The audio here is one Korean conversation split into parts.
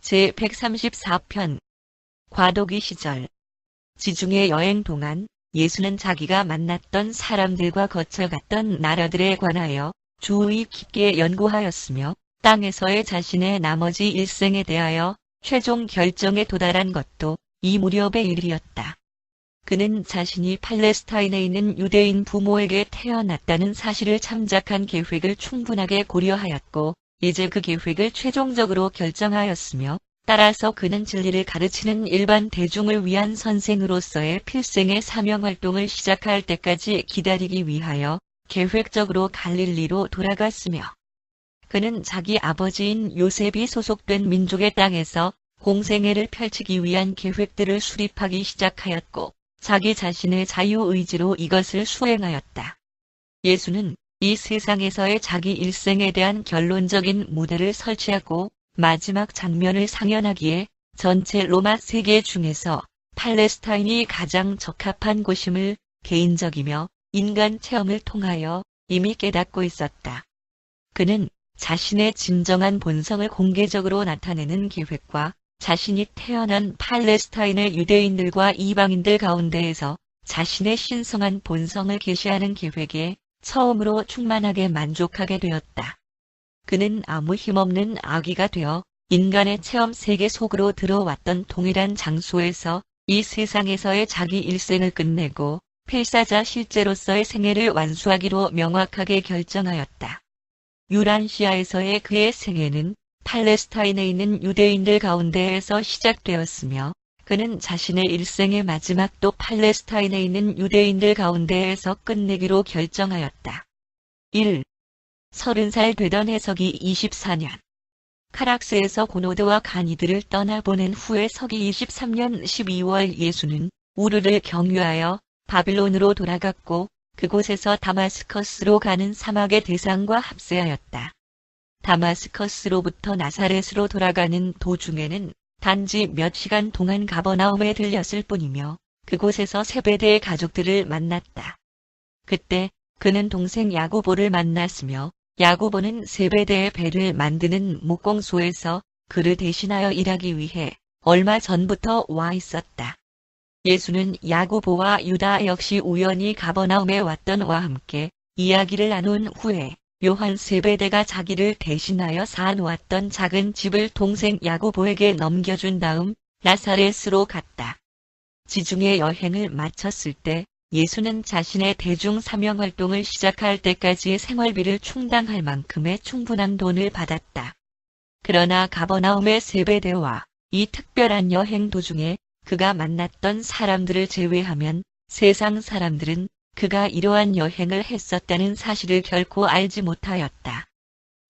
제134편 과도기 시절. 지중해 여행 동안 예수는 자기가 만났던 사람들과 거쳐갔던 나라들에 관하여 주의 깊게 연구하였으며 땅에서의 자신의 나머지 일생에 대하여 최종 결정에 도달한 것도 이 무렵의 일이었다. 그는 자신이 팔레스타인에 있는 유대인 부모에게 태어났다는 사실을 참작한 계획을 충분하게 고려하였고 이제 그 계획을 최종적으로 결정하였으며 따라서 그는 진리를 가르치는 일반 대중을 위한 선생으로서의 필생의 사명활동을 시작할 때까지 기다리기 위하여 계획적으로 갈릴리로 돌아갔으며 그는 자기 아버지인 요셉이 소속된 민족의 땅에서 공생애를 펼치기 위한 계획들을 수립하기 시작하였고 자기 자신의 자유의지로 이것을 수행하였다. 예수는 이 세상에서의 자기 일생에 대한 결론적인 무대를 설치하고 마지막 장면을 상연하기에 전체 로마 세계 중에서 팔레스타인이 가장 적합한 곳임을 개인적이며 인간 체험을 통하여 이미 깨닫고 있었다. 그는 자신의 진정한 본성을 공개적으로 나타내는 계획과 자신이 태어난 팔레스타인의 유대인들과 이방인들 가운데에서 자신의 신성한 본성을 계시하는 계획에 처음으로 충만하게 만족하게 되었다. 그는 아무 힘없는 아기가 되어 인간의 체험 세계 속으로 들어왔던 동일한 장소에서 이 세상에서의 자기 일생을 끝내고 필사자 실제로서의 생애를 완수하기로 명확하게 결정하였다. 유란시아에서의 그의 생애는 팔레스타인에 있는 유대인들 가운데에서 시작되었으며 그는 자신의 일생의 마지막도 팔레스타인에 있는 유대인들 가운데에서 끝내기로 결정하였다. 1. 30살 되던 해석이 24년. 카락스에서 고노드와 가니드를 떠나보낸 후에 서기 23년 12월 예수는 우르를 경유하여 바빌론으로 돌아갔고 그곳에서 다마스커스로 가는 사막의 대상과 합세하였다. 다마스커스로부터 나사렛으로 돌아가는 도중에는 단지 몇 시간 동안 가버나움에 들렸을 뿐이며 그곳에서 세베대의 가족들을 만났다. 그때 그는 동생 야고보를 만났으며 야고보는 세베대의 배를 만드는 목공소에서 그를 대신하여 일하기 위해 얼마 전부터 와 있었다. 예수는 야고보와 유다 역시 우연히 가버나움에 왔던 와 함께 이야기를 나눈 후에 요한 세베대가 자기를 대신하여 사놓았던 작은 집을 동생 야고보에게 넘겨준 다음 나사렛으로 갔다. 지중해 여행을 마쳤을 때 예수는 자신의 대중 사명 활동을 시작할 때까지의 생활비를 충당할 만큼의 충분한 돈을 받았다. 그러나 가버나움의 세베대와 이 특별한 여행 도중에 그가 만났던 사람들을 제외하면 세상 사람들은 그가 이러한 여행을 했었다는 사실을 결코 알지 못하였다.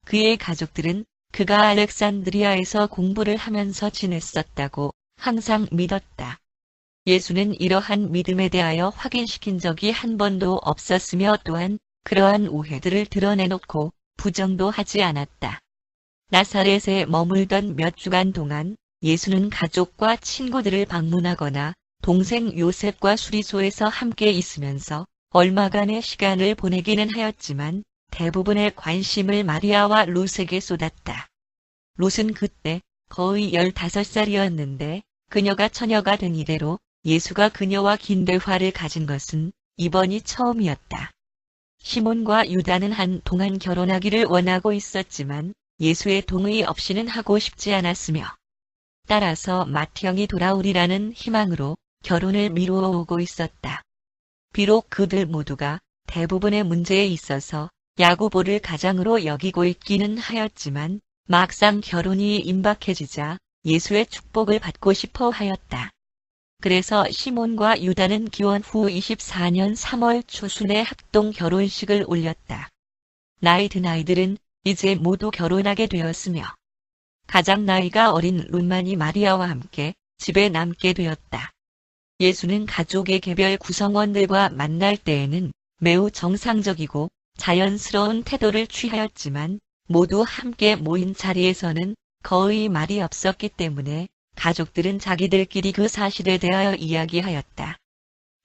그의 가족들은 그가 알렉산드리아에서 공부를 하면서 지냈었다고 항상 믿었다. 예수는 이러한 믿음에 대하여 확인시킨 적이 한 번도 없었으며 또한 그러한 오해들을 드러내놓고 부정도 하지 않았다. 나사렛에 머물던 몇 주간 동안 예수는 가족과 친구들을 방문하거나 동생 요셉과 수리소에서 함께 있으면서 얼마간의 시간을 보내기는 하였지만 대부분의 관심을 마리아와 롯에게 쏟았다. 롯은 그때 거의 15살이었는데 그녀가 처녀가 된 이래로 예수가 그녀와 긴 대화를 가진 것은 이번이 처음이었다. 시몬과 유다는 한동안 결혼하기를 원하고 있었지만 예수의 동의 없이는 하고 싶지 않았으며 따라서 맏형이 돌아오리라는 희망으로 결혼을 미루어 오고 있었다. 비록 그들 모두가 대부분의 문제에 있어서 야고보를 가장으로 여기고 있기는 하였지만 막상 결혼이 임박해지자 예수의 축복을 받고 싶어 하였다. 그래서 시몬과 유다는 기원 후 24년 3월 초순에 합동 결혼식을 올렸다. 나이 든 아이들은 이제 모두 결혼하게 되었으며 가장 나이가 어린 롯만이 마리아와 함께 집에 남게 되었다. 예수는 가족의 개별 구성원들과 만날 때에는 매우 정상적이고 자연스러운 태도를 취하였지만 모두 함께 모인 자리에서는 거의 말이 없었기 때문에 가족들은 자기들끼리 그 사실에 대하여 이야기하였다.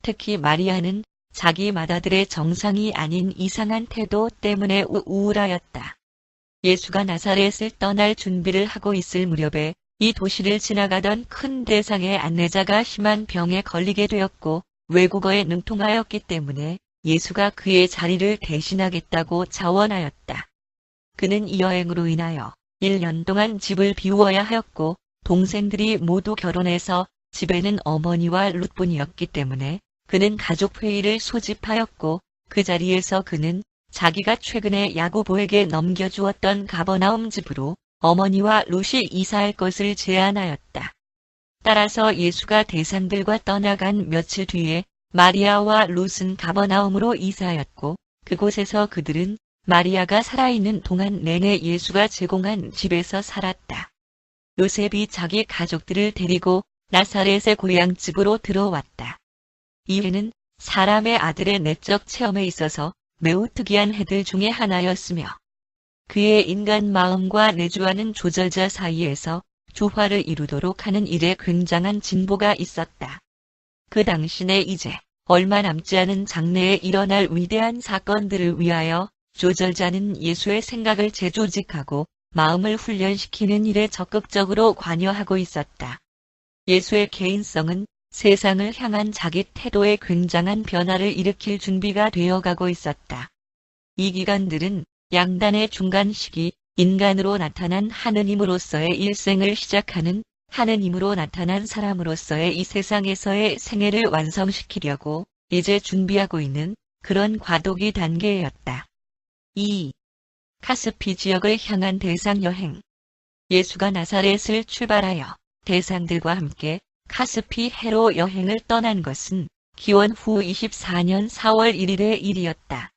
특히 마리아는 자기 맏아들의 정상이 아닌 이상한 태도 때문에 우울하였다. 예수가 나사렛을 떠날 준비를 하고 있을 무렵에 이 도시를 지나가던 큰 대상의 안내자가 심한 병에 걸리게 되었고 외국어에 능통하였기 때문에 예수가 그의 자리를 대신하겠다고 자원하였다. 그는 이 여행으로 인하여 1년 동안 집을 비우어야 하였고 동생들이 모두 결혼해서 집에는 어머니와 룻뿐이었기 때문에 그는 가족회의를 소집하였고 그 자리에서 그는 자기가 최근에 야고보에게 넘겨주었던 가버나움 집으로 어머니와 룻이 이사할 것을 제안하였다. 따라서 예수가 대상들과 떠나간 며칠 뒤에 마리아와 룻은 가버나움으로 이사하였고 그곳에서 그들은 마리아가 살아있는 동안 내내 예수가 제공한 집에서 살았다. 요셉이 자기 가족들을 데리고 나사렛의 고향집으로 들어왔다. 이 해는 사람의 아들의 내적 체험에 있어서 매우 특이한 해들 중의 하나였으며 그의 인간 마음과 내주하는 조절자 사이에서 조화를 이루도록 하는 일에 굉장한 진보가 있었다. 그 당신의 이제 얼마 남지 않은 장래에 일어날 위대한 사건들을 위하여 조절자는 예수의 생각을 재조직하고 마음을 훈련시키는 일에 적극적으로 관여하고 있었다. 예수의 개인성은 세상을 향한 자기 태도에 굉장한 변화를 일으킬 준비가 되어가고 있었다. 이 기간들은 양단의 중간 시기, 인간으로 나타난 하느님으로서의 일생을 시작하는 하느님으로 나타난 사람으로서의 이 세상에서의 생애를 완성시키려고 이제 준비하고 있는 그런 과도기 단계였다. 2. 카스피 지역을 향한 대상 여행. 예수가 나사렛을 출발하여 대상들과 함께 카스피 해로 여행을 떠난 것은 기원 후 24년 4월 1일의 일이었다.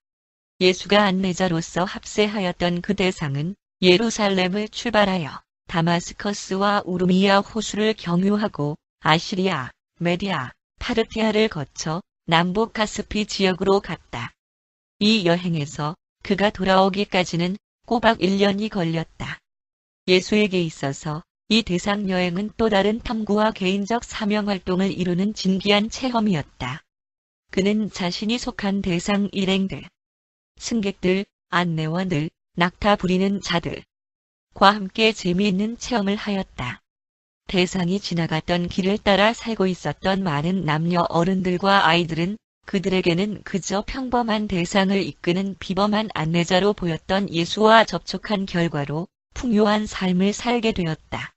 예수가 안내자로서 합세하였던 그 대상은 예루살렘을 출발하여 다마스커스와 우르미아 호수를 경유하고 아시리아, 메디아, 파르티아를 거쳐 남북 카스피 지역으로 갔다. 이 여행에서 그가 돌아오기까지는 꼬박 1년이 걸렸다. 예수에게 있어서 이 대상 여행은 또 다른 탐구와 개인적 사명 활동을 이루는 진귀한 체험이었다. 그는 자신이 속한 대상 일행들, 승객들, 안내원들, 낙타 부리는 자들과 함께 재미있는 체험을 하였다. 대상이 지나갔던 길을 따라 살고 있었던 많은 남녀 어른들과 아이들은 그들에게는 그저 평범한 대상을 이끄는 비범한 안내자로 보였던 예수와 접촉한 결과로 풍요한 삶을 살게 되었다.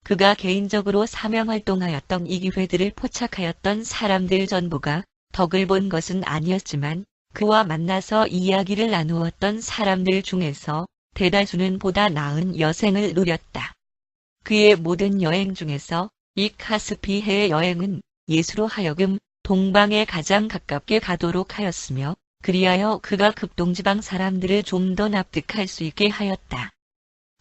그가 개인적으로 사명활동하였던 이 기회들을 포착하였던 사람들 전부가 덕을 본 것은 아니었지만 그와 만나서 이야기를 나누었던 사람들 중에서 대다수는 보다 나은 여생을 누렸다. 그의 모든 여행 중에서 이 카스피해의 여행은 예수로 하여금 동방에 가장 가깝게 가도록 하였으며 그리하여 그가 극동지방 사람들을 좀 더 납득할 수 있게 하였다.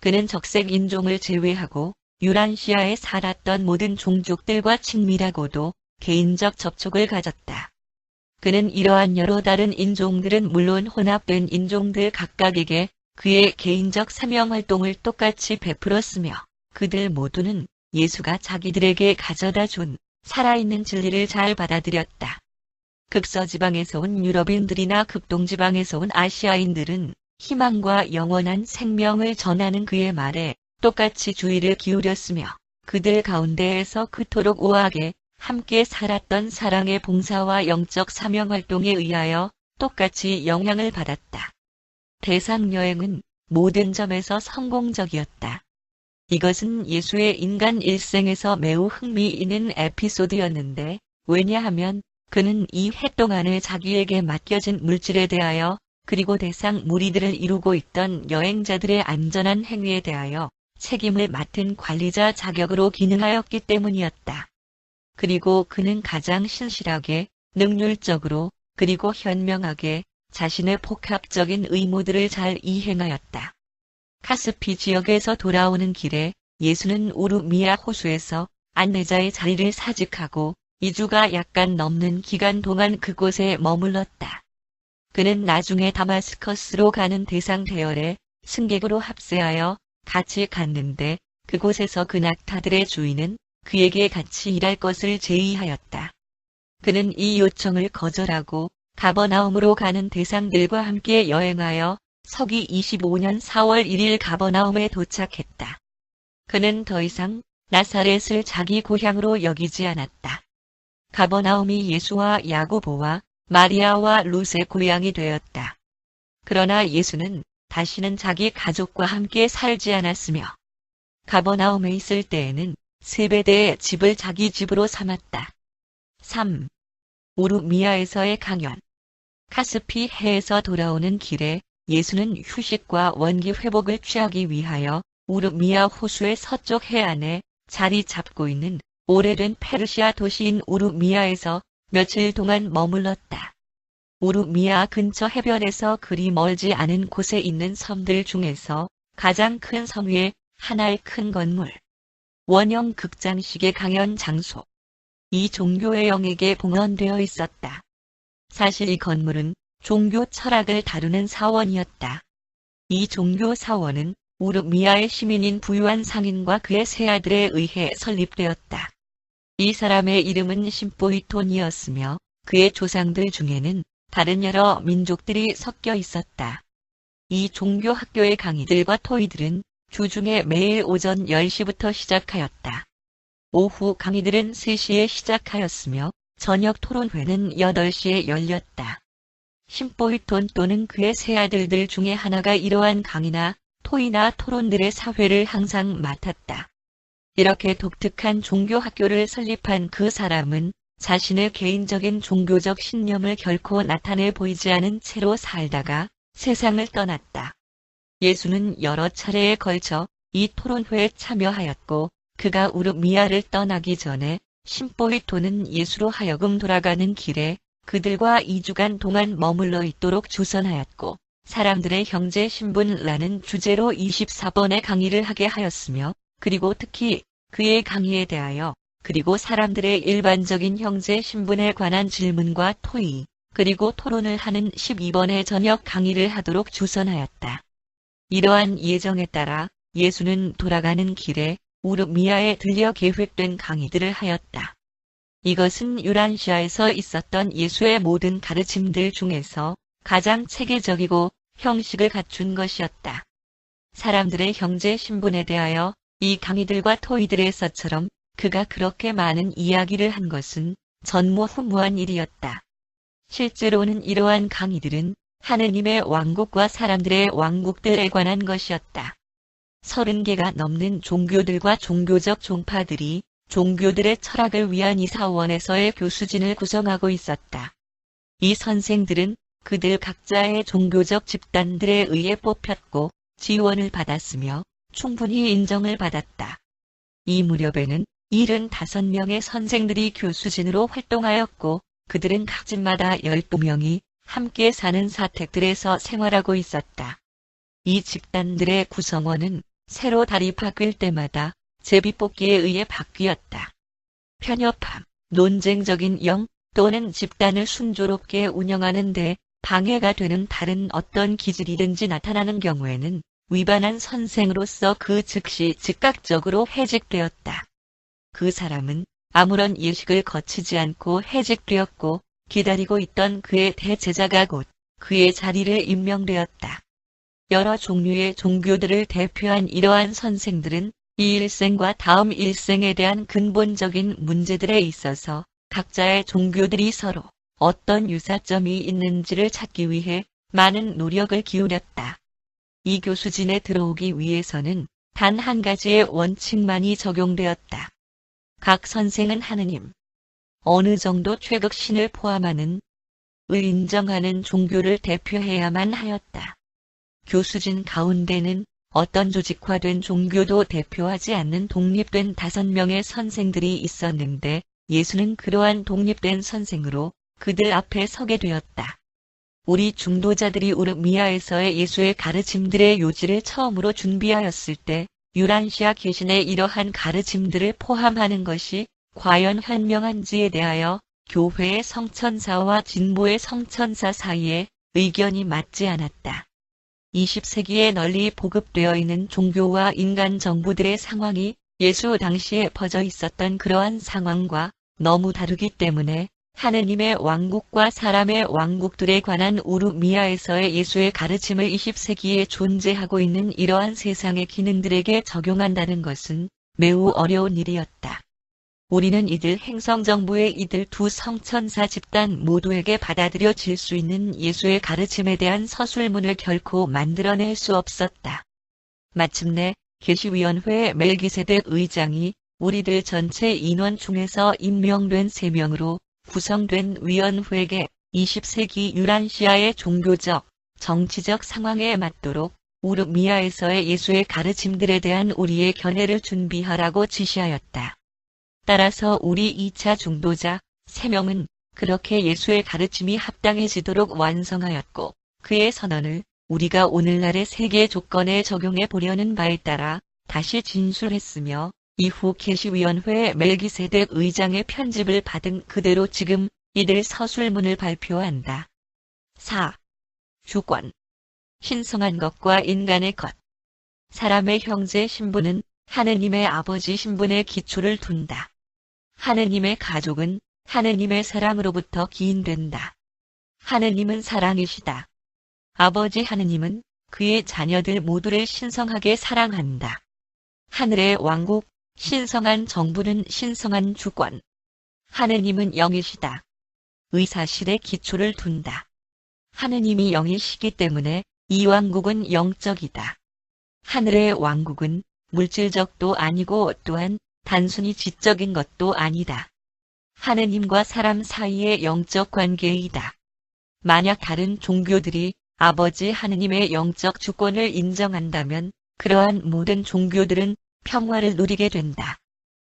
그는 적색 인종을 제외하고 유란시아에 살았던 모든 종족들과 친밀하고도 개인적 접촉을 가졌다. 그는 이러한 여러 다른 인종들은 물론 혼합된 인종들 각각에게 그의 개인적 사명활동을 똑같이 베풀었으며 그들 모두는 예수가 자기들에게 가져다 준 살아있는 진리를 잘 받아들였다. 극서지방에서 온 유럽인들이나 극동지방에서 온 아시아인들은 희망과 영원한 생명을 전하는 그의 말에 똑같이 주의를 기울였으며 그들 가운데에서 그토록 우아하게 함께 살았던 사랑의 봉사와 영적 사명활동에 의하여 똑같이 영향을 받았다. 대상 여행은 모든 점에서 성공적이었다. 이것은 예수의 인간 일생에서 매우 흥미있는 에피소드였는데 왜냐하면 그는 이 해 동안에 자기에게 맡겨진 물질에 대하여 그리고 대상 무리들을 이루고 있던 여행자들의 안전한 행위에 대하여 책임을 맡은 관리자 자격으로 기능하였기 때문이었다. 그리고 그는 가장 신실하게, 능률적으로, 그리고 현명하게 자신의 복합적인 의무들을 잘 이행하였다. 카스피 지역에서 돌아오는 길에 예수는 우르미아 호수에서 안내자의 자리를 사직하고 2주가 약간 넘는 기간 동안 그곳에 머물렀다. 그는 나중에 다마스커스로 가는 대상 대열에 승객으로 합세하여 같이 갔는데 그곳에서 그 낙타들의 주인은 그에게 같이 일할 것을 제의하였다. 그는 이 요청을 거절하고 가버나움으로 가는 대상들과 함께 여행하여 서기 25년 4월 1일 가버나움에 도착했다. 그는 더 이상 나사렛을 자기 고향으로 여기지 않았다. 가버나움이 예수와 야고보와 마리아와 룻의 고향이 되었다. 그러나 예수는 다시는 자기 가족과 함께 살지 않았으며 가버나움에 있을 때에는 세베대의 집을 자기 집으로 삼았다. 3. 우르미아에서의 강연. 카스피 해에서 돌아오는 길에 예수는 휴식과 원기 회복을 취하기 위하여 우르미아 호수의 서쪽 해안에 자리 잡고 있는 오래된 페르시아 도시인 우르미아에서 며칠 동안 머물렀다. 우르미아 근처 해변에서 그리 멀지 않은 곳에 있는 섬들 중에서 가장 큰 섬 위에 하나의 큰 건물, 원형 극장식의 강연 장소, 이 종교의 영에게 봉헌되어 있었다. 사실 이 건물은 종교 철학을 다루는 사원이었다. 이 종교 사원은 우르미아의 시민인 부유한 상인과 그의 세 아들에 의해 설립되었다. 이 사람의 이름은 심보이톤이었으며 그의 조상들 중에는 다른 여러 민족들이 섞여 있었다. 이 종교 학교의 강의들과 토의들은 주중에 매일 오전 10시부터 시작하였다. 오후 강의들은 3시에 시작하였으며 저녁 토론회는 8시에 열렸다. 심보이톤 또는 그의 세 아들들 중에 하나가 이러한 강의나 토의나 토론들의 사회를 항상 맡았다. 이렇게 독특한 종교 학교를 설립한 그 사람은 자신의 개인적인 종교적 신념을 결코 나타내 보이지 않은 채로 살다가 세상을 떠났다. 예수는 여러 차례에 걸쳐 이 토론회에 참여하였고 그가 우르미아를 떠나기 전에 심보이톤은 예수로 하여금 돌아가는 길에 그들과 2주간 동안 머물러 있도록 주선하였고 사람들의 형제 신분라는 주제로 24번의 강의를 하게 하였으며 그리고 특히 그의 강의에 대하여 그리고 사람들의 일반적인 형제 신분에 관한 질문과 토의 그리고 토론을 하는 12번의 저녁 강의를 하도록 주선하였다. 이러한 예정에 따라 예수는 돌아가는 길에 우르미아에 들려 계획된 강의들을 하였다. 이것은 유란시아에서 있었던 예수의 모든 가르침들 중에서 가장 체계적이고 형식을 갖춘 것이었다. 사람들의 형제 신분에 대하여 이 강의들과 토의들에서처럼 그가 그렇게 많은 이야기를 한 것은 전무후무한 일이었다. 실제로는 이러한 강의들은 하느님의 왕국과 사람들의 왕국들에 관한 것이었다. 30개가 넘는 종교들과 종교적 종파들이 종교들의 철학을 위한 이 사원에서의 교수진을 구성하고 있었다. 이 선생들은 그들 각자의 종교적 집단들에 의해 뽑혔고 지원을 받았으며 충분히 인정을 받았다. 이 무렵에는 75명의 선생들이 교수진으로 활동하였고 그들은 각 집마다 12명이 함께 사는 사택들에서 생활하고 있었다. 이 집단들의 구성원은 새로 달이 바뀔 때마다 제비뽑기에 의해 바뀌었다. 편협함, 논쟁적인 영 또는 집단을 순조롭게 운영하는 데 방해가 되는 다른 어떤 기질이든지 나타나는 경우에는 위반한 선생으로서 그 즉시 즉각적으로 해직되었다. 그 사람은 아무런 예식을 거치지 않고 해직되었고 기다리고 있던 그의 대제자가 곧 그의 자리를 임명되었다. 여러 종류의 종교들을 대표한 이러한 선생들은 이 일생과 다음 일생에 대한 근본적인 문제들에 있어서 각자의 종교들이 서로 어떤 유사점이 있는지를 찾기 위해 많은 노력을 기울였다. 이 교수진에 들어오기 위해서는 단 한 가지의 원칙만이 적용되었다. 각 선생은 하느님, 어느 정도 최극신을 포함하는 을 인정하는 종교를 대표해야만 하였다. 교수진 가운데는 어떤 조직화된 종교도 대표하지 않는 독립된 5명의 선생들이 있었는데 예수는 그러한 독립된 선생으로 그들 앞에 서게 되었다. 우리 중도자들이 우르미아에서의 예수의 가르침들의 요지를 처음으로 준비하였을 때 유란시아 계신의 이러한 가르침들을 포함하는 것이 과연 현명한지에 대하여 교회의 성천사와 진보의 성천사 사이에 의견이 맞지 않았다. 20세기에 널리 보급되어 있는 종교와 인간 정부들의 상황이 예수 당시에 퍼져 있었던 그러한 상황과 너무 다르기 때문에 하느님의 왕국과 사람의 왕국들에 관한 우르미아에서의 예수의 가르침을 20세기에 존재하고 있는 이러한 세상의 기능들에게 적용한다는 것은 매우 어려운 일이었다. 우리는 이들 행성정부의 이들 두 성천사 집단 모두에게 받아들여질 수 있는 예수의 가르침에 대한 서술문을 결코 만들어낼 수 없었다. 마침내 계시위원회 멜기세덱 의장이 우리들 전체 인원 중에서 임명된 3명으로 구성된 위원회에게 20세기 유란시아의 종교적, 정치적 상황에 맞도록 우르미아에서의 예수의 가르침들에 대한 우리의 견해를 준비하라고 지시하였다. 따라서 우리 2차 중도자 3명은 그렇게 예수의 가르침이 합당해지도록 완성하였고 그의 선언을 우리가 오늘날의 세계 조건에 적용해 보려는 바에 따라 다시 진술했으며 이후 계시위원회 멜기세덱 의장의 편집을 받은 그대로 지금 이들 서술문을 발표한다. 4. 주권. 신성한 것과 인간의 것. 사람의 형제 신분은 하느님의 아버지 신분에 기초를 둔다. 하느님의 가족은 하느님의 사랑으로부터 기인된다. 하느님은 사랑이시다. 아버지 하느님은 그의 자녀들 모두를 신성하게 사랑한다. 하늘의 왕국, 신성한 정부는 신성한 주권. 하느님은 영이시다. 의사실에 기초를 둔다. 하느님이 영이시기 때문에 이 왕국은 영적이다. 하늘의 왕국은 물질적도 아니고 또한 단순히 지적인 것도 아니다. 하느님과 사람 사이의 영적 관계이다. 만약 다른 종교들이 아버지 하느님의 영적 주권을 인정한다면 그러한 모든 종교들은 평화를 누리게 된다.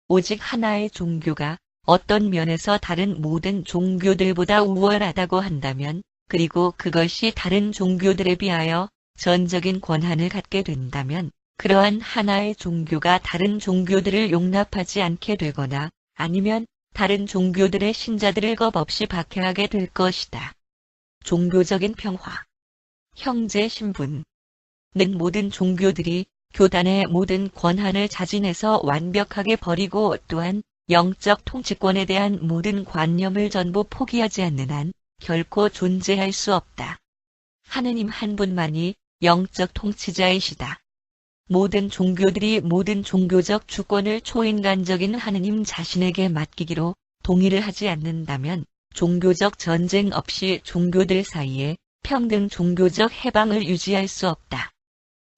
오직 하나의 종교가 어떤 면에서 다른 모든 종교들보다 우월하다고 한다면 그리고 그것이 다른 종교들에 비하여 전적인 권한을 갖게 된다면 그러한 하나의 종교가 다른 종교들을 용납하지 않게 되거나 아니면 다른 종교들의 신자들을 겁없이 박해하게 될 것이다. 종교적인 평화. 형제 신분는 모든 종교들이 교단의 모든 권한을 자진해서 완벽하게 버리고 또한 영적 통치권에 대한 모든 관념을 전부 포기하지 않는 한 결코 존재할 수 없다. 하느님 한 분만이 영적 통치자이시다. 모든 종교들이 모든 종교적 주권을 초인간적인 하느님 자신에게 맡기기로 동의를 하지 않는다면 종교적 전쟁 없이 종교들 사이에 평등 종교적 해방을 유지할 수 없다.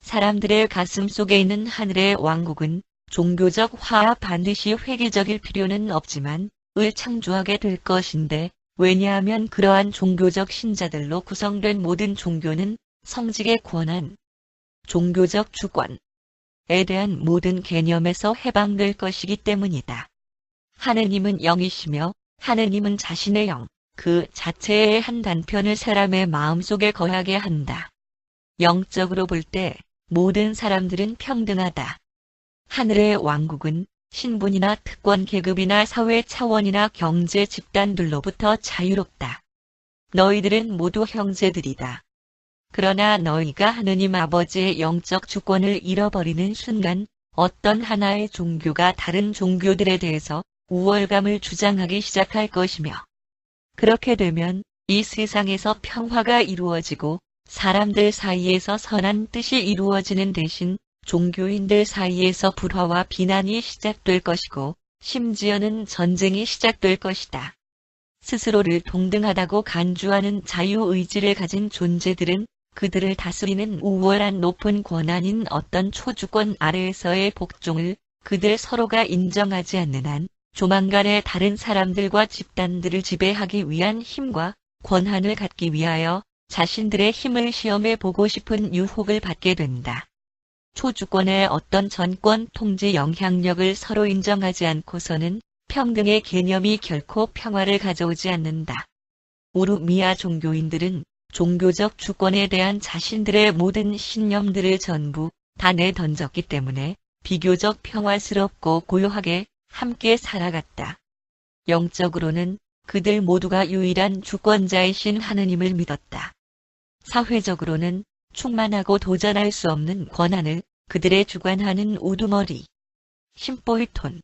사람들의 가슴 속에 있는 하늘의 왕국은 종교적 화합 반드시 획일적일 필요는 없지만 을 창조하게 될 것인데 왜냐하면 그러한 종교적 신자들로 구성된 모든 종교는 성직의 권한, 종교적 주권에 대한 모든 개념에서 해방될 것이기 때문이다. 하느님은 영이시며 하느님은 자신의 영, 그 자체의 한 단편을 사람의 마음속에 거하게 한다. 영적으로 볼 때 모든 사람들은 평등하다. 하늘의 왕국은 신분이나 특권 계급이나 사회 차원이나 경제 집단들로부터 자유롭다. 너희들은 모두 형제들이다. 그러나 너희가 하느님 아버지의 영적 주권을 잃어버리는 순간 어떤 하나의 종교가 다른 종교들에 대해서 우월감을 주장하기 시작할 것이며 그렇게 되면 이 세상에서 평화가 이루어지고 사람들 사이에서 선한 뜻이 이루어지는 대신 종교인들 사이에서 불화와 비난이 시작될 것이고 심지어는 전쟁이 시작될 것이다. 스스로를 동등하다고 간주하는 자유의지를 가진 존재들은 그들을 다스리는 우월한 높은 권한인 어떤 초주권 아래에서의 복종을 그들 서로가 인정하지 않는 한 조만간에 다른 사람들과 집단들을 지배하기 위한 힘과 권한을 갖기 위하여 자신들의 힘을 시험해 보고 싶은 유혹을 받게 된다. 초주권의 어떤 전권 통제 영향력을 서로 인정하지 않고서는 평등의 개념이 결코 평화를 가져오지 않는다. 우르미아 종교인들은 종교적 주권에 대한 자신들의 모든 신념들을 전부 다 내던졌기 때문에 비교적 평화스럽고 고요하게 함께 살아갔다. 영적으로는 그들 모두가 유일한 주권자이신 하느님을 믿었다. 사회적으로는 충만하고 도전할 수 없는 권한을 그들의 주관하는 우두머리 심보이톤에게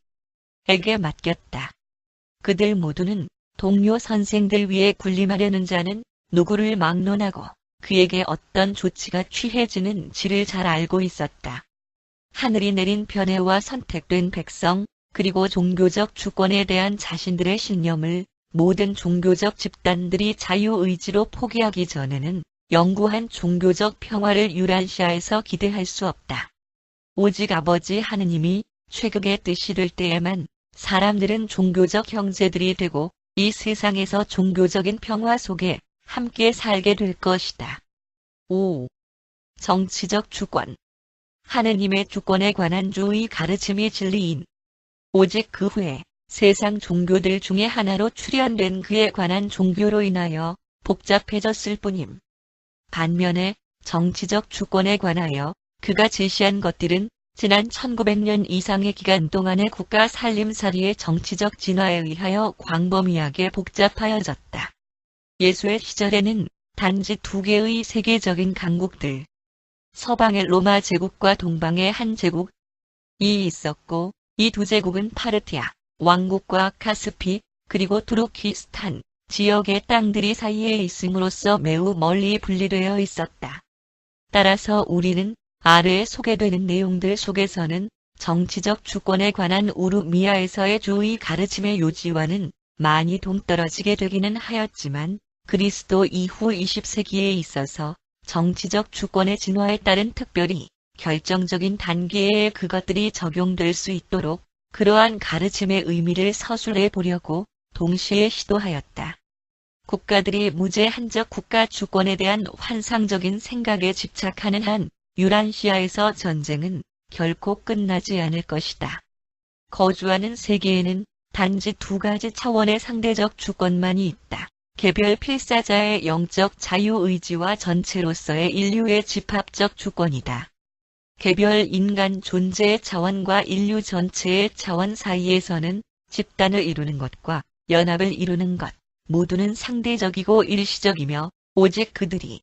맡겼다. 그들 모두는 동료 선생들 위에 군림하려는 자는 누구를 막론하고 그에게 어떤 조치가 취해지는지를 잘 알고 있었다. 하늘이 내린 변해와 선택된 백성, 그리고 종교적 주권에 대한 자신들의 신념을 모든 종교적 집단들이 자유의지로 포기하기 전에는 영구한 종교적 평화를 유란시아에서 기대할 수 없다. 오직 아버지 하느님이 최극의 뜻이 될 때에만 사람들은 종교적 형제들이 되고 이 세상에서 종교적인 평화 속에 함께 살게 될 것이다. 5. 정치적 주권. 하느님의 주권에 관한 주의 가르침이 진리인. 오직 그 후에 세상 종교들 중에 하나로 출현된 그에 관한 종교로 인하여 복잡해졌을 뿐임. 반면에 정치적 주권에 관하여 그가 제시한 것들은 지난 1900년 이상의 기간 동안의 국가 살림살이의 정치적 진화에 의하여 광범위하게 복잡하여졌다. 예수의 시절에는 단지 두 개의 세계적인 강국들, 서방의 로마 제국과 동방의 한 제국이 있었고, 이 두 제국은 파르티아 왕국과 카스피 그리고 투르키스탄 지역의 땅들이 사이에 있음으로써 매우 멀리 분리되어 있었다. 따라서 우리는 아래에 소개되는 내용들 속에서는 정치적 주권에 관한 우르미아에서의 주의 가르침의 요지와는 많이 동떨어지게 되기는 하였지만 그리스도 이후 20세기에 있어서 정치적 주권의 진화에 따른 특별히 결정적인 단계에 그것들이 적용될 수 있도록 그러한 가르침의 의미를 서술해 보려고 동시에 시도하였다. 국가들이 무제한적 국가 주권에 대한 환상적인 생각에 집착하는 한 유란시아에서 전쟁은 결코 끝나지 않을 것이다. 거주하는 세계에는 단지 두 가지 차원의 상대적 주권만이 있다. 개별 필사자의 영적 자유의지와 전체로서의 인류의 집합적 주권이다. 개별 인간 존재의 차원과 인류 전체의 차원 사이에서는 집단을 이루는 것과 연합을 이루는 것 모두는 상대적이고 일시적이며 오직 그들이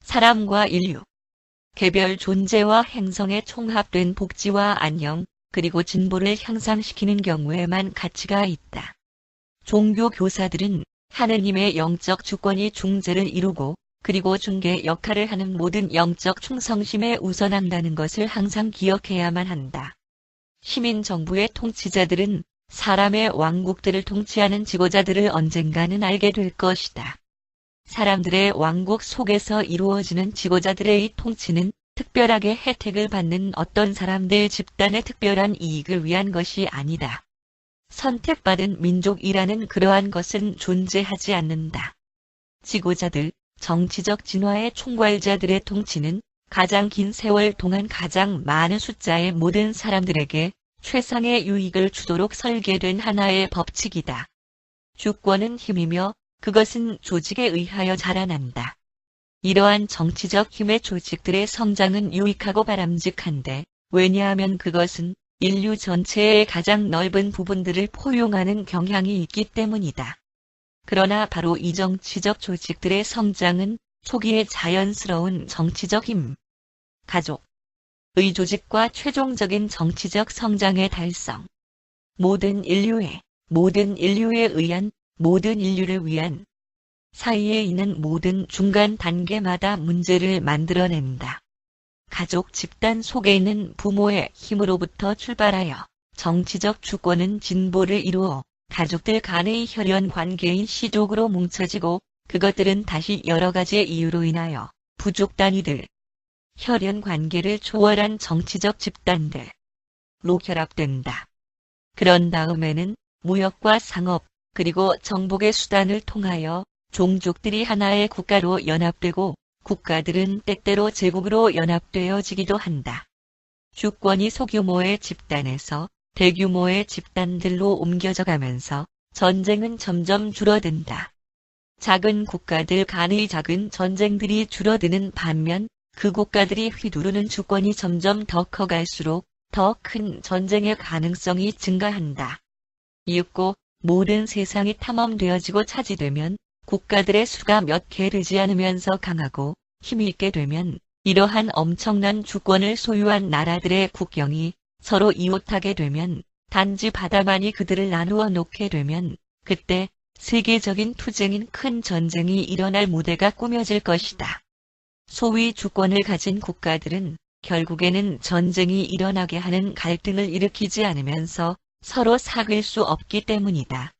사람과 인류, 개별 존재와 행성의 총합된 복지와 안녕 그리고 진보를 향상시키는 경우에만 가치가 있다. 종교 교사들은 하느님의 영적 주권이 중재를 이루고 그리고 중개 역할을 하는 모든 영적 충성심에 우선한다는 것을 항상 기억해야만 한다. 시민 정부의 통치자들은 사람의 왕국들을 통치하는 지도자들을 언젠가는 알게 될 것이다. 사람들의 왕국 속에서 이루어지는 지도자들의 이 통치는 특별하게 혜택을 받는 어떤 사람들 집단의 특별한 이익을 위한 것이 아니다. 선택받은 민족이라는 그러한 것은 존재하지 않는다. 지도자들, 정치적 진화의 총괄자들의 통치는 가장 긴 세월 동안 가장 많은 숫자의 모든 사람들에게 최상의 유익을 주도록 설계된 하나의 법칙이다. 주권은 힘이며 그것은 조직에 의하여 자라난다. 이러한 정치적 힘의 조직들의 성장은 유익하고 바람직한데 왜냐하면 그것은 인류 전체의 가장 넓은 부분들을 포용하는 경향이 있기 때문이다. 그러나 바로 이 정치적 조직들의 성장은 초기의 자연스러운 정치적 힘, 가족의 조직과 최종적인 정치적 성장의 달성, 모든 인류에 의한, 모든 인류를 위한 사이에 있는 모든 중간 단계마다 문제를 만들어낸다. 가족 집단 속에 있는 부모의 힘으로부터 출발하여 정치적 주권은 진보를 이루어 가족들 간의 혈연 관계인 시족으로 뭉쳐지고 그것들은 다시 여러 가지의 이유로 인하여 부족 단위들, 혈연 관계를 초월한 정치적 집단들로 결합된다. 그런 다음에는 무역과 상업, 그리고 정복의 수단을 통하여 종족들이 하나의 국가로 연합되고 국가들은 때때로 제국으로 연합되어지기도 한다. 주권이 소규모의 집단에서 대규모의 집단들로 옮겨져 가면서 전쟁은 점점 줄어든다. 작은 국가들 간의 작은 전쟁들이 줄어드는 반면 그 국가들이 휘두르는 주권이 점점 더 커갈수록 더 큰 전쟁의 가능성이 증가한다. 이윽고 모든 세상이 탐험되어지고 차지되면 국가들의 수가 몇 개 되지 않으면서 강하고 힘이 있게 되면 이러한 엄청난 주권을 소유한 나라들의 국경이 서로 이웃하게 되면 단지 바다만이 그들을 나누어 놓게 되면 그때 세계적인 투쟁인 큰 전쟁이 일어날 무대가 꾸며질 것이다. 소위 주권을 가진 국가들은 결국에는 전쟁이 일어나게 하는 갈등을 일으키지 않으면서 서로 사귈 수 없기 때문이다.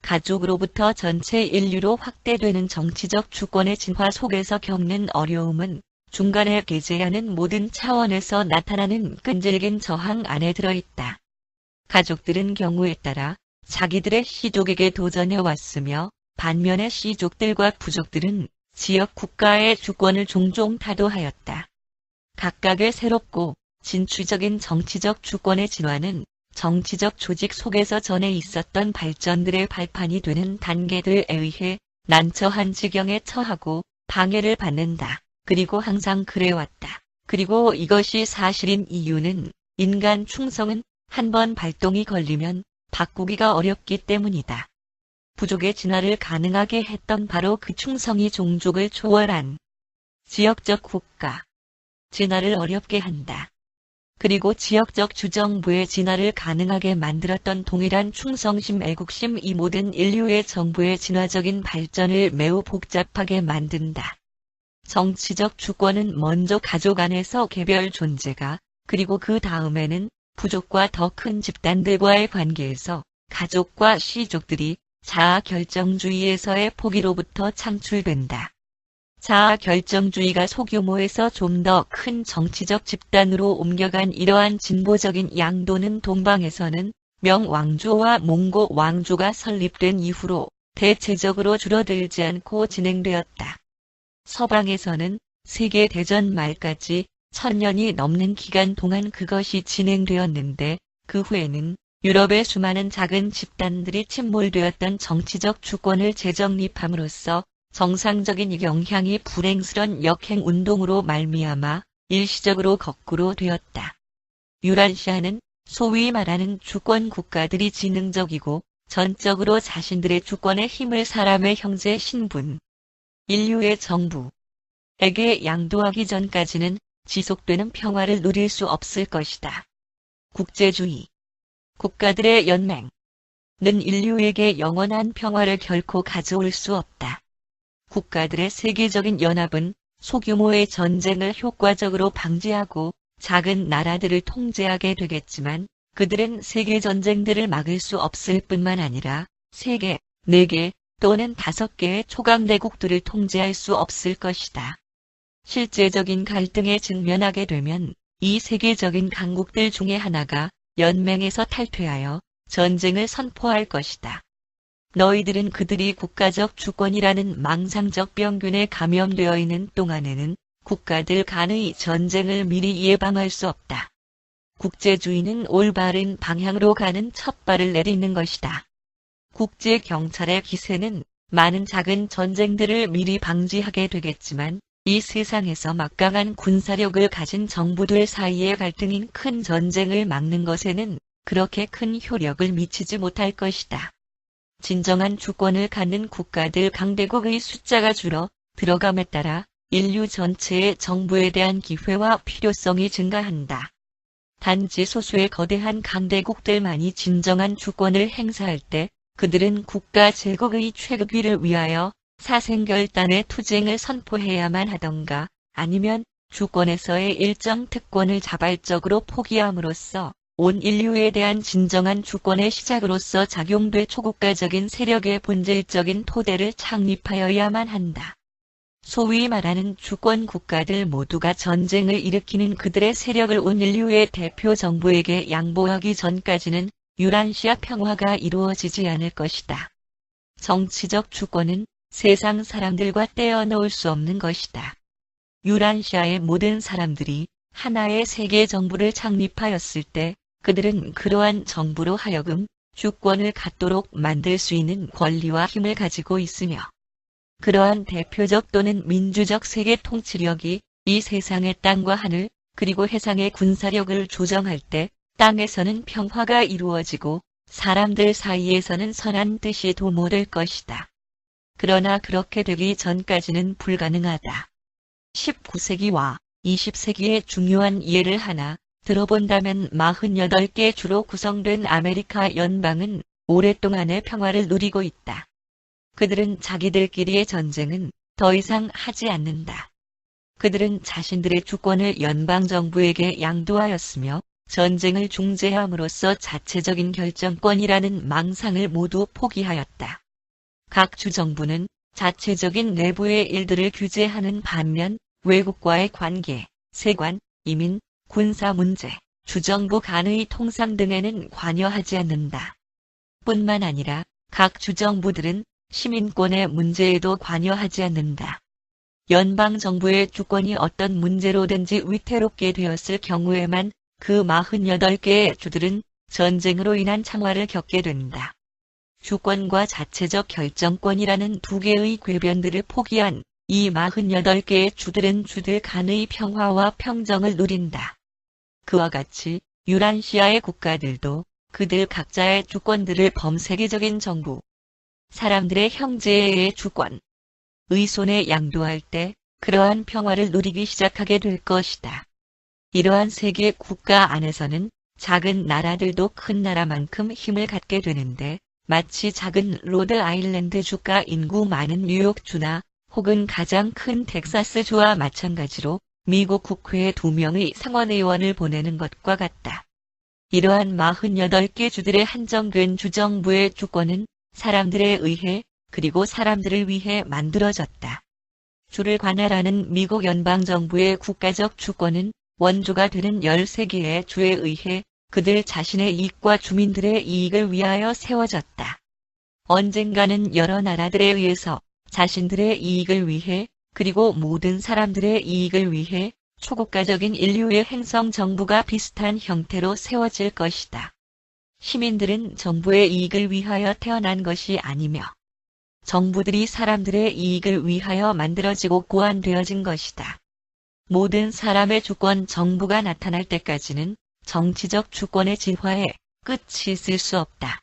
가족으로부터 전체 인류로 확대되는 정치적 주권의 진화 속에서 겪는 어려움은 중간에 게재하는 모든 차원에서 나타나는 끈질긴 저항 안에 들어있다. 가족들은 경우에 따라 자기들의 씨족에게 도전해왔으며 반면에 씨족들과 부족들은 지역 국가의 주권을 종종 타도하였다. 각각의 새롭고 진취적인 정치적 주권의 진화는 정치적 조직 속에서 전에 있었던 발전들의 발판이 되는 단계들에 의해 난처한 지경에 처하고 방해를 받는다. 그리고 항상 그래왔다. 그리고 이것이 사실인 이유는 인간 충성은 한번 발동이 걸리면 바꾸기가 어렵기 때문이다. 부족의 진화를 가능하게 했던 바로 그 충성이 종족을 초월한 지역적 국가 진화를 어렵게 한다. 그리고 지역적 주정부의 진화를 가능하게 만들었던 동일한 충성심, 애국심, 이 모든 인류의 정부의 진화적인 발전을 매우 복잡하게 만든다. 정치적 주권은 먼저 가족 안에서 개별 존재가, 그리고 그 다음에는 부족과 더 큰 집단들과의 관계에서 가족과 씨족들이 자아결정주의에서의 포기로부터 창출된다. 자아결정주의가 소규모에서 좀 더 큰 정치적 집단으로 옮겨간 이러한 진보적인 양도는 동방에서는 명왕조와 몽고 왕조가 설립된 이후로 대체적으로 줄어들지 않고 진행되었다. 서방에서는 세계대전 말까지 1000년이 넘는 기간 동안 그것이 진행되었는데 그 후에는 유럽의 수많은 작은 집단들이 침몰되었던 정치적 주권을 재정립함으로써 정상적인 영향이 불행스런 역행운동으로 말미암아 일시적으로 거꾸로 되었다. 유라시아는 소위 말하는 주권 국가들이 지능적이고 전적으로 자신들의 주권의 힘을 사람의 형제 신분, 인류의 정부에게 양도하기 전까지는 지속되는 평화를 누릴 수 없을 것이다. 국제주의 국가들의 연맹은 인류에게 영원한 평화를 결코 가져올 수 없다. 국가들의 세계적인 연합은 소규모의 전쟁을 효과적으로 방지하고 작은 나라들을 통제하게 되겠지만 그들은 세계 전쟁들을 막을 수 없을 뿐만 아니라 3개, 4개 또는 5개의 초강대국들을 통제할 수 없을 것이다. 실제적인 갈등에 직면하게 되면 이 세계적인 강국들 중에 하나가 연맹에서 탈퇴하여 전쟁을 선포할 것이다. 너희들은 그들이 국가적 주권이라는 망상적 병균에 감염되어 있는 동안에는 국가들 간의 전쟁을 미리 예방할 수 없다. 국제주의는 올바른 방향으로 가는 첫 발을 내딛는 것이다. 국제경찰의 기세는 많은 작은 전쟁들을 미리 방지하게 되겠지만 이 세상에서 막강한 군사력을 가진 정부들 사이의 갈등인 큰 전쟁을 막는 것에는 그렇게 큰 효력을 미치지 못할 것이다. 진정한 주권을 갖는 국가들 강대국의 숫자가 줄어 들어감에 따라 인류 전체의 정부에 대한 기회와 필요성이 증가한다. 단지 소수의 거대한 강대국들만이 진정한 주권을 행사할 때 그들은 국가 제국의 최고위를 위하여 사생결단의 투쟁을 선포해야만 하던가 아니면 주권에서의 일정 특권을 자발적으로 포기함으로써 온 인류에 대한 진정한 주권의 시작으로서 작용돼 초국가적인 세력의 본질적인 토대를 창립하여야만 한다. 소위 말하는 주권 국가들 모두가 전쟁을 일으키는 그들의 세력을 온 인류의 대표 정부에게 양보하기 전까지는 유라시아 평화가 이루어지지 않을 것이다. 정치적 주권은 세상 사람들과 떼어놓을 수 없는 것이다. 유라시아의 모든 사람들이 하나의 세계 정부를 창립하였을 때 그들은 그러한 정부로 하여금 주권을 갖도록 만들 수 있는 권리와 힘을 가지고 있으며 그러한 대표적 또는 민주적 세계 통치력이 이 세상의 땅과 하늘 그리고 해상의 군사력을 조정할 때 땅에서는 평화가 이루어지고 사람들 사이에서는 선한 뜻이 도모될 것이다. 그러나 그렇게 되기 전까지는 불가능하다. 19세기와 20세기의 중요한 예를 하나 들어본다면 48개 주로 구성된 아메리카 연방은 오랫동안의 평화를 누리고 있다. 그들은 자기들끼리의 전쟁은 더 이상 하지 않는다. 그들은 자신들의 주권을 연방정부에게 양도하였으며 전쟁을 중재함으로써 자체적인 결정권이라는 망상을 모두 포기하였다. 각 주정부는 자체적인 내부의 일들을 규제하는 반면 외국과의 관계, 세관, 이민, 군사 문제, 주정부 간의 통상 등에는 관여하지 않는다. 뿐만 아니라 각 주정부들은 시민권의 문제에도 관여하지 않는다. 연방정부의 주권이 어떤 문제로든지 위태롭게 되었을 경우에만 그 48개의 주들은 전쟁으로 인한 참화를 겪게 된다. 주권과 자체적 결정권이라는 두 개의 궤변들을 포기한 이 48개의 주들은 주들 간의 평화와 평정을 누린다. 그와 같이 유란시아의 국가들도 그들 각자의 주권들을 범세계적인 정부, 사람들의 형제의 주권, 의 손에 양도할 때 그러한 평화를 누리기 시작하게 될 것이다. 이러한 세계 국가 안에서는 작은 나라들도 큰 나라만큼 힘을 갖게 되는데 마치 작은 로드 아일랜드 주가 인구 많은 뉴욕주나 혹은 가장 큰 텍사스주와 마찬가지로 미국 국회에 2명의 상원의원을 보내는 것과 같다. 이러한 48개 주들의 한정된 주정부의 주권은 사람들에 의해 그리고 사람들을 위해 만들어졌다. 주를 관할하는 미국 연방정부의 국가적 주권은 원조가 되는 13개의 주에 의해 그들 자신의 이익과 주민들의 이익을 위하여 세워졌다. 언젠가는 여러 나라들에 의해서 자신들의 이익을 위해 그리고 모든 사람들의 이익을 위해 초국가적인 인류의 행성 정부가 비슷한 형태로 세워질 것이다. 시민들은 정부의 이익을 위하여 태어난 것이 아니며 정부들이 사람들의 이익을 위하여 만들어지고 고안되어진 것이다. 모든 사람의 주권 정부가 나타날 때까지는 정치적 주권의 진화에 끝이 있을 수 없다.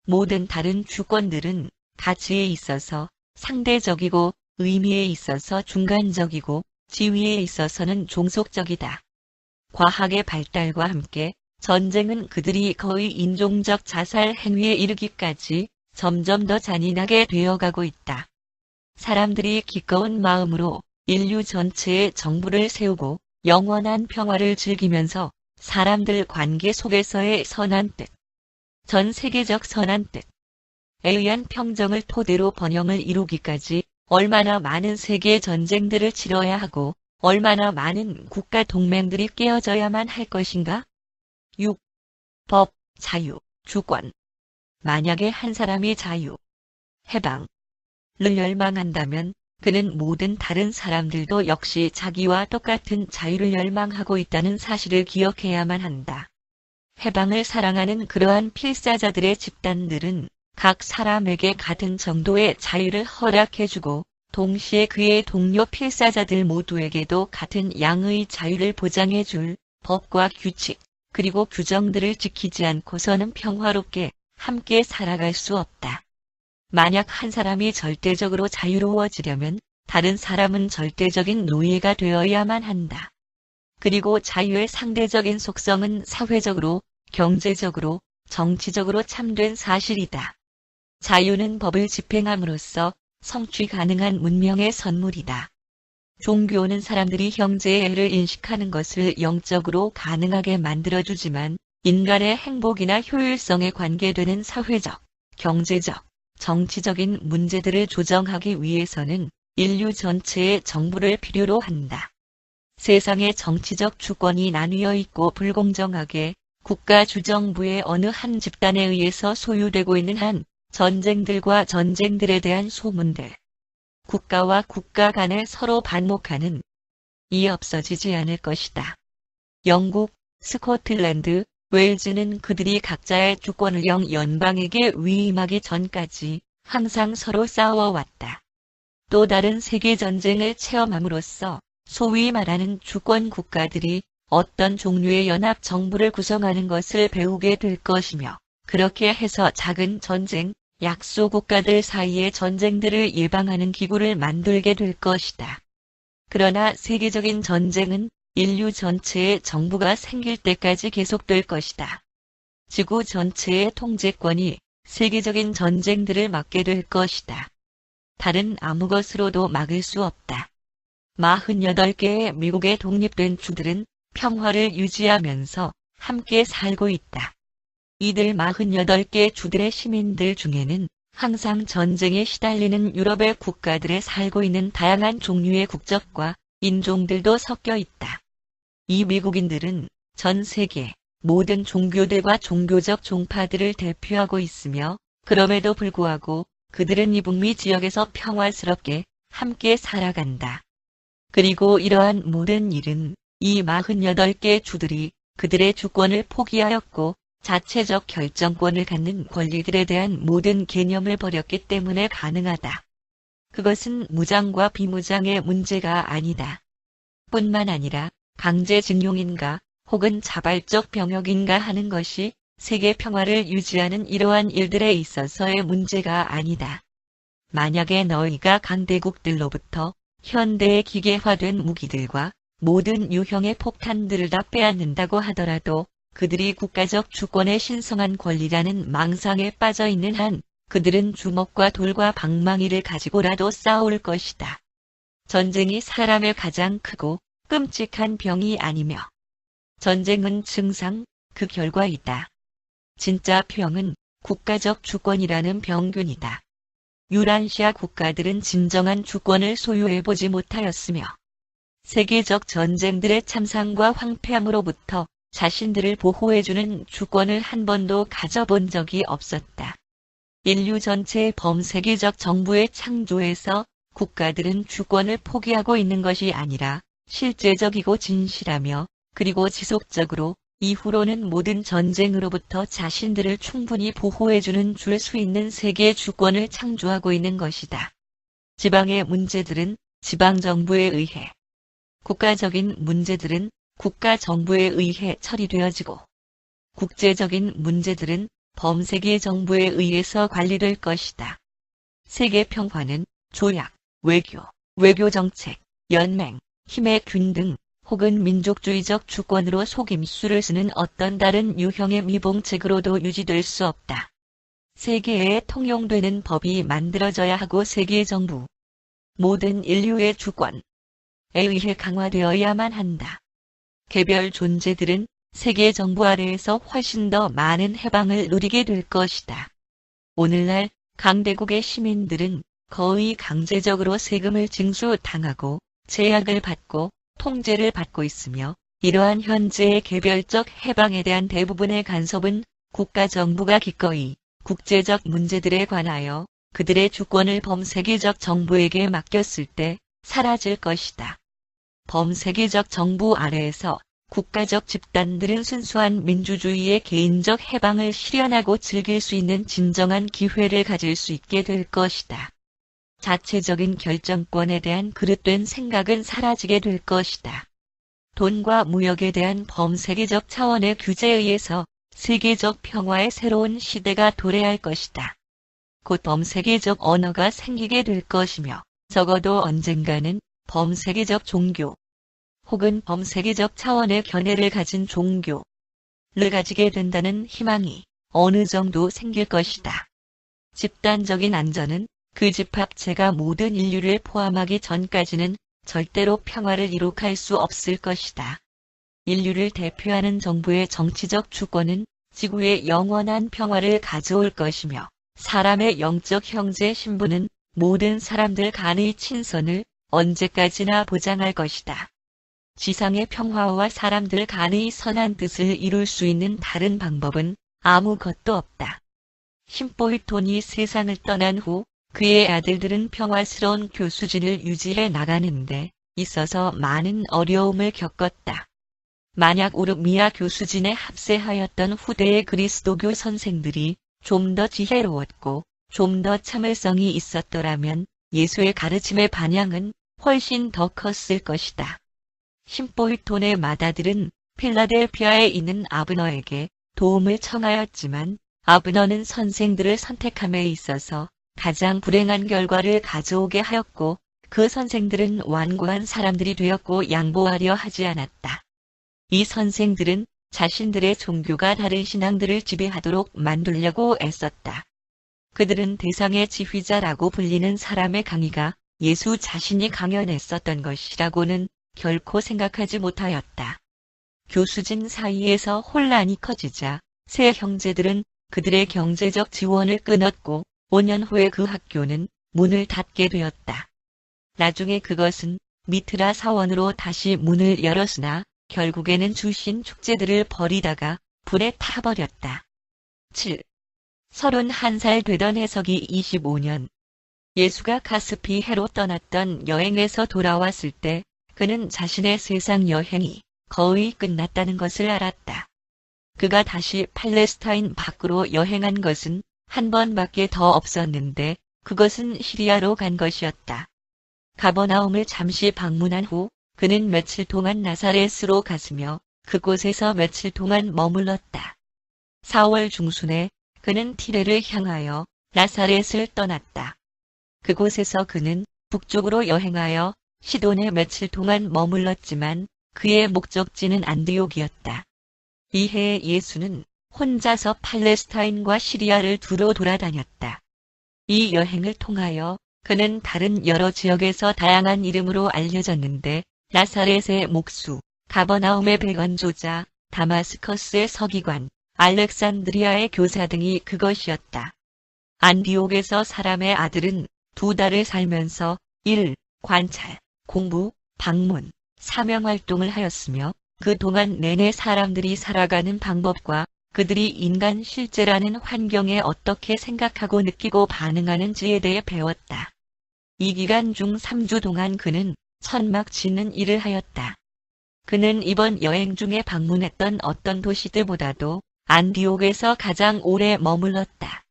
모든 다른 주권들은 가치에 있어서 상대적이고 의미에 있어서 중간적이고 지위에 있어서는 종속적이다. 과학의 발달과 함께 전쟁은 그들이 거의 인종적 자살 행위에 이르기까지 점점 더 잔인하게 되어가고 있다. 사람들이 기꺼운 마음으로 인류 전체의 정부를 세우고 영원한 평화를 즐기면서 사람들 관계 속에서의 선한 뜻, 전 세계적 선한 뜻에 의한 평정을 토대로 번영을 이루기까지 얼마나 많은 세계 전쟁들을 치러야 하고 얼마나 많은 국가 동맹들이 깨어져야만 할 것인가? 6. 법, 자유, 주권. 만약에 한 사람이 자유, 해방을 열망한다면 그는 모든 다른 사람들도 역시 자기와 똑같은 자유를 열망하고 있다는 사실을 기억해야만 한다. 해방을 사랑하는 그러한 필사자들의 집단들은 각 사람에게 같은 정도의 자유를 허락해주고 동시에 그의 동료 필사자들 모두에게도 같은 양의 자유를 보장해줄 법과 규칙 그리고 규정들을 지키지 않고서는 평화롭게 함께 살아갈 수 없다. 만약 한 사람이 절대적으로 자유로워지려면 다른 사람은 절대적인 노예가 되어야만 한다. 그리고 자유의 상대적인 속성은 사회적으로, 경제적으로, 정치적으로 참된 사실이다. 자유는 법을 집행함으로써 성취 가능한 문명의 선물이다. 종교는 사람들이 형제의 애를 인식하는 것을 영적으로 가능하게 만들어주지만 인간의 행복이나 효율성에 관계되는 사회적, 경제적, 정치적인 문제들을 조정하기 위해서는 인류 전체의 정부를 필요로 한다. 세상의 정치적 주권이 나뉘어 있고 불공정하게 국가 주정부의 어느 한 집단에 의해서 소유되고 있는 한 전쟁들과 전쟁들에 대한 소문들, 국가와 국가 간에 서로 반목하는 이 없어지지 않을 것이다. 영국, 스코틀랜드, 웨일즈는 그들이 각자의 주권을 연방에게 위임하기 전까지 항상 서로 싸워왔다. 또 다른 세계전쟁을 체험함으로써 소위 말하는 주권 국가들이 어떤 종류의 연합 정부를 구성하는 것을 배우게 될 것이며 그렇게 해서 작은 전쟁, 약소 국가들 사이의 전쟁들을 예방하는 기구를 만들게 될 것이다. 그러나 세계적인 전쟁은 인류 전체의 정부가 생길 때까지 계속될 것이다. 지구 전체의 통제권이 세계적인 전쟁들을 막게 될 것이다. 다른 아무 것으로도 막을 수 없다. 48개의 미국의 독립된 주들은 평화를 유지하면서 함께 살고 있다. 이들 48개 주들의 시민들 중에는 항상 전쟁에 시달리는 유럽의 국가들에 살고 있는 다양한 종류의 국적과 인종들도 섞여 있다. 이 미국인들은 전 세계 모든 종교들과 종교적 종파들을 대표하고 있으며 그럼에도 불구하고 그들은 이 북미 지역에서 평화스럽게 함께 살아간다. 그리고 이러한 모든 일은 이 48개 주들이 그들의 주권을 포기하였고 자체적 결정권을 갖는 권리들에 대한 모든 개념을 버렸기 때문에 가능하다. 그것은 무장과 비무장의 문제가 아니다. 뿐만 아니라 강제징용인가 혹은 자발적 병역인가 하는 것이 세계 평화를 유지하는 이러한 일들에 있어서의 문제가 아니다. 만약에 너희가 강대국들로부터 현대의 기계화된 무기들과 모든 유형의 폭탄들을 다 빼앗는다고 하더라도 그들이 국가적 주권의 신성한 권리라는 망상에 빠져 있는 한 그들은 주먹과 돌과 방망이를 가지고라도 싸울 것이다. 전쟁이 사람의 가장 크고 끔찍한 병이 아니며 전쟁은 증상, 그 결과이다. 진짜 병은 국가적 주권이라는 병균이다. 유라시아 국가들은 진정한 주권을 소유해보지 못하였으며 세계적 전쟁들의 참상과 황폐함으로부터 자신들을 보호해주는 주권을 한 번도 가져본 적이 없었다. 인류 전체의 범세계적 정부의 창조에서 국가들은 주권을 포기하고 있는 것이 아니라 실제적이고 진실하며 그리고 지속적으로 이후로는 모든 전쟁으로부터 자신들을 충분히 보호해주는 줄 수 있는 세계의 주권을 창조하고 있는 것이다. 지방의 문제들은 지방정부에 의해, 국가적인 문제들은 국가정부에 의해 처리되어지고, 국제적인 문제들은 범세계 정부에 의해서 관리될 것이다. 세계 평화는 조약, 외교, 외교정책, 연맹, 힘의 균 등 혹은 민족주의적 주권으로 속임수를 쓰는 어떤 다른 유형의 미봉책으로도 유지될 수 없다. 세계에 통용되는 법이 만들어져야 하고 세계 정부, 모든 인류의 주권에 의해 강화되어야만 한다. 개별 존재들은 세계 정부 아래에서 훨씬 더 많은 해방을 누리게 될 것이다. 오늘날 강대국의 시민들은 거의 강제적으로 세금을 징수당하고 제약을 받고 통제를 받고 있으며 이러한 현재의 개별적 해방에 대한 대부분의 간섭은 국가정부가 기꺼이 국제적 문제들에 관하여 그들의 주권을 범세계적 정부에게 맡겼을 때 사라질 것이다. 범세계적 정부 아래에서 국가적 집단들은 순수한 민주주의의 개인적 해방을 실현하고 즐길 수 있는 진정한 기회를 가질 수 있게 될 것이다. 자체적인 결정권에 대한 그릇된 생각은 사라지게 될 것이다. 돈과 무역에 대한 범세계적 차원의 규제에 의해서 세계적 평화의 새로운 시대가 도래할 것이다. 곧 범세계적 언어가 생기게 될 것이며 적어도 언젠가는 범세계적 종교 혹은 범세계적 차원의 견해를 가진 종교를 가지게 된다는 희망이 어느 정도 생길 것이다. 집단적인 안전은 그 집합체가 모든 인류를 포함하기 전까지는 절대로 평화를 이룩할 수 없을 것이다. 인류를 대표하는 정부의 정치적 주권은 지구의 영원한 평화를 가져올 것이며 사람의 영적 형제 신분은 모든 사람들 간의 친선을 언제까지나 보장할 것이다. 지상의 평화와 사람들 간의 선한 뜻을 이룰 수 있는 다른 방법은 아무것도 없다. 힘보이톤이 세상을 떠난 후 그의 아들들은 평화스러운 교수진을 유지해 나가는데 있어서 많은 어려움을 겪었다. 만약 우르미아 교수진에 합세하였던 후대의 그리스도교 선생들이 좀 더 지혜로웠고 좀 더 참을성이 있었더라면 예수의 가르침의 반향은 훨씬 더 컸을 것이다. 힘보이톤의 맏아들은 필라델피아에 있는 아브너에게 도움을 청하였지만 아브너는 선생들을 선택함에 있어서 가장 불행한 결과를 가져오게 하였고 그 선생들은 완고한 사람들이 되었고 양보하려 하지 않았다. 이 선생들은 자신들의 종교가 다른 신앙들을 지배하도록 만들려고 애썼다. 그들은 대상의 지휘자라고 불리는 사람의 강의가 예수 자신이 강연했었던 것이라고는 결코 생각하지 못하였다. 교수진 사이에서 혼란이 커지자 세 형제들은 그들의 경제적 지원을 끊었고 5년 후에 그 학교는 문을 닫게 되었다. 나중에 그것은 미트라 사원으로 다시 문을 열었으나 결국에는 주신 축제들을 버리다가 불에 타버렸다. 7. 31살 되던 해석이 25년. 예수가 가스피해로 떠났던 여행에서 돌아왔을 때 그는 자신의 세상 여행이 거의 끝났다는 것을 알았다. 그가 다시 팔레스타인 밖으로 여행한 것은 한 번밖에 더 없었는데 그것은 시리아로 간 것이었다. 가버나움을 잠시 방문한 후 그는 며칠 동안 나사렛으로 갔으며 그곳에서 며칠 동안 머물렀다. 4월 중순에 그는 티레를 향하여 나사렛을 떠났다. 그곳에서 그는 북쪽으로 여행하여 시돈에 며칠 동안 머물렀지만 그의 목적지는 안디옥이었다. 이해 예수는 혼자서 팔레스타인과 시리아를 두루 돌아다녔다. 이 여행을 통하여 그는 다른 여러 지역에서 다양한 이름으로 알려졌는데 나사렛의 목수, 가버나움의 백원조자, 다마스커스의 서기관, 알렉산드리아의 교사 등이 그것이었다. 안디옥에서 사람의 아들은 2달을 살면서 1. 관찰, 공부, 방문, 사명활동을 하였으며 그 동안 내내 사람들이 살아가는 방법과 그들이 인간 실제라는 환경에 어떻게 생각하고 느끼고 반응하는지에 대해 배웠다. 이 기간 중 3주 동안 그는 천막 짓는 일을 하였다. 그는 이번 여행 중에 방문했던 어떤 도시들보다도 안디옥에서 가장 오래 머물렀다.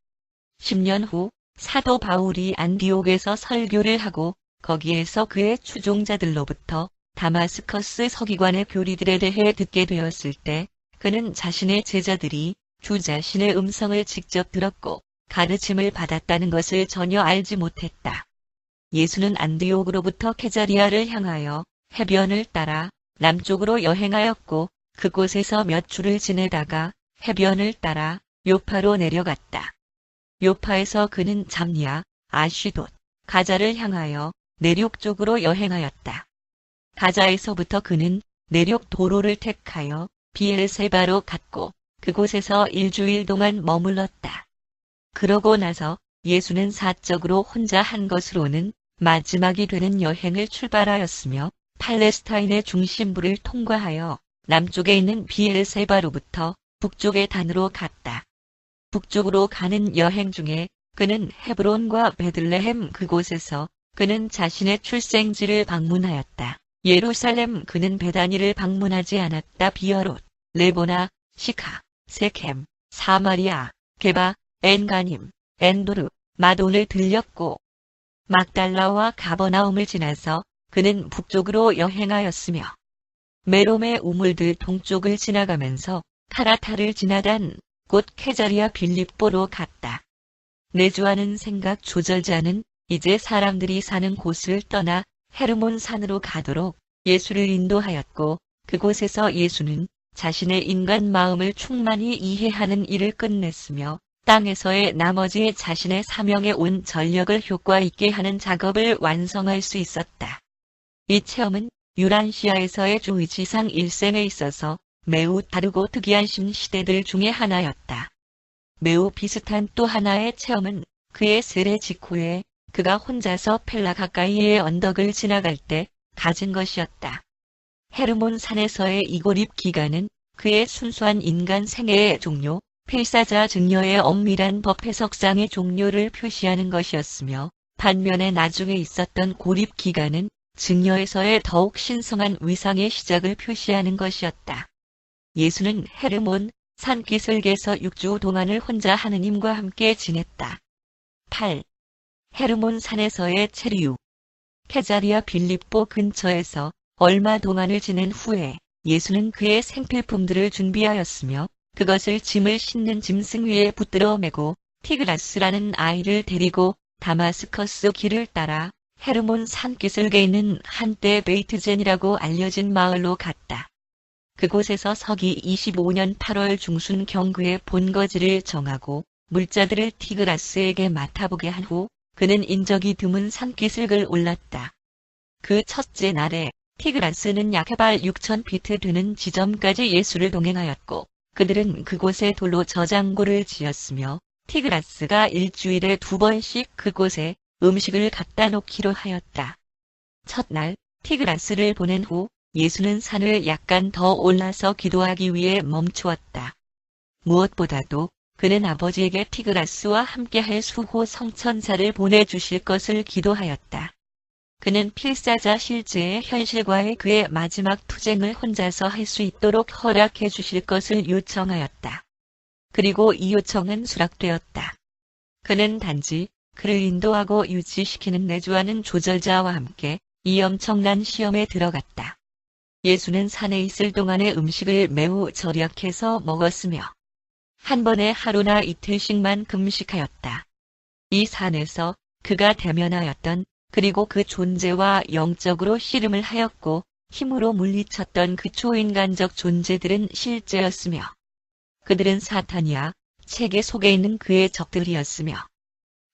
10년 후 사도 바울이 안디옥에서 설교를 하고 거기에서 그의 추종자들로부터 다마스커스 서기관의 교리들에 대해 듣게 되었을 때 그는 자신의 제자들이 주 자신의 음성을 직접 들었고 가르침을 받았다는 것을 전혀 알지 못했다. 예수는 안디옥으로부터 케자리아를 향하여 해변을 따라 남쪽으로 여행하였고 그곳에서 몇 주를 지내다가 해변을 따라 요파로 내려갔다. 요파에서 그는 잠니아, 아쉬돗, 가자를 향하여 내륙 쪽으로 여행하였다. 가자에서부터 그는 내륙 도로를 택하여 비엘세바로 갔고 그곳에서 일주일 동안 머물렀다. 그러고 나서 예수는 사적으로 혼자 한 것으로는 마지막이 되는 여행을 출발하였으며 팔레스타인의 중심부를 통과하여 남쪽에 있는 비엘세바로부터 북쪽의 단으로 갔다. 북쪽으로 가는 여행 중에 그는 헤브론과 베들레헴 그곳에서 그는 자신의 출생지를 방문하였다. 예루살렘 그는 베다니를 방문하지 않았다. 비어롯, 레보나, 시카, 세켐, 사마리아, 게바, 엔가님, 엔도르, 마돈을 들렸고 막달라와 가버나움을 지나서 그는 북쪽으로 여행하였으며 메롬의 우물들 동쪽을 지나가면서 카라타를 지나단 곧 케자리아 빌립보로 갔다. 내주하는 생각 조절자는 이제 사람들이 사는 곳을 떠나 헤르몬 산으로 가도록 예수를 인도하였고 그곳에서 예수는 자신의 인간 마음을 충만히 이해하는 일을 끝냈으며 땅에서의 나머지 자신의 사명에 온 전력을 효과 있게 하는 작업을 완성할 수 있었다. 이 체험은 유란시아에서의 주의지상 일생에 있어서 매우 다르고 특이한 신시대들 중의 하나였다. 매우 비슷한 또 하나의 체험은 그의 세례 직후에 그가 혼자서 펠라 가까이의 언덕을 지나갈 때 가진 것이었다. 헤르몬 산에서의 이 고립 기간은 그의 순수한 인간 생애의 종료, 필사자 증여의 엄밀한 법 해석상의 종료를 표시하는 것이었으며 반면에 나중에 있었던 고립 기간은 증여에서의 더욱 신성한 위상의 시작을 표시하는 것이었다. 예수는 헤르몬 산기슭에서 6주 동안을 혼자 하느님과 함께 지냈다. 8. 헤르몬 산에서의 체류. 케자리아 빌립보 근처에서 얼마 동안을 지낸 후에 예수는 그의 생필품들을 준비하였으며 그것을 짐을 싣는 짐승 위에 붙들어 메고 티그라스라는 아이를 데리고 다마스커스 길을 따라 헤르몬 산기슭에 있는 한때 베이트젠이라고 알려진 마을로 갔다. 그곳에서 서기 25년 8월 중순 경그의 본거지를 정하고 물자들을 티그라스에게 맡아보게 한 후 그는 인적이 드문 산기슭을 올랐다. 그 첫째 날에 티그라스는 약 해발 6,000피트 되는 지점까지 예수를 동행하였고 그들은 그곳에 돌로 저장고를 지었으며 티그라스가 일주일에 2번씩 그곳에 음식을 갖다 놓기로 하였다. 첫날 티그라스를 보낸 후 예수는 산을 약간 더 올라서 기도하기 위해 멈추었다. 무엇보다도 그는 아버지에게 티그라스와 함께할 수호 성천사를 보내주실 것을 기도하였다. 그는 필사자 실제의 현실과의 그의 마지막 투쟁을 혼자서 할 수 있도록 허락해 주실 것을 요청하였다. 그리고 이 요청은 수락되었다. 그는 단지 그를 인도하고 유지시키는 내주하는 조절자와 함께 이 엄청난 시험에 들어갔다. 예수는 산에 있을 동안의 음식을 매우 절약해서 먹었으며 한 번에 하루나 이틀씩만 금식하였다. 이 산에서 그가 대면하였던 그리고 그 존재와 영적으로 씨름을 하였고 힘으로 물리쳤던 그 초인간적 존재들은 실제였으며 그들은 사탄이야 체계 속에 있는 그의 적들이었으며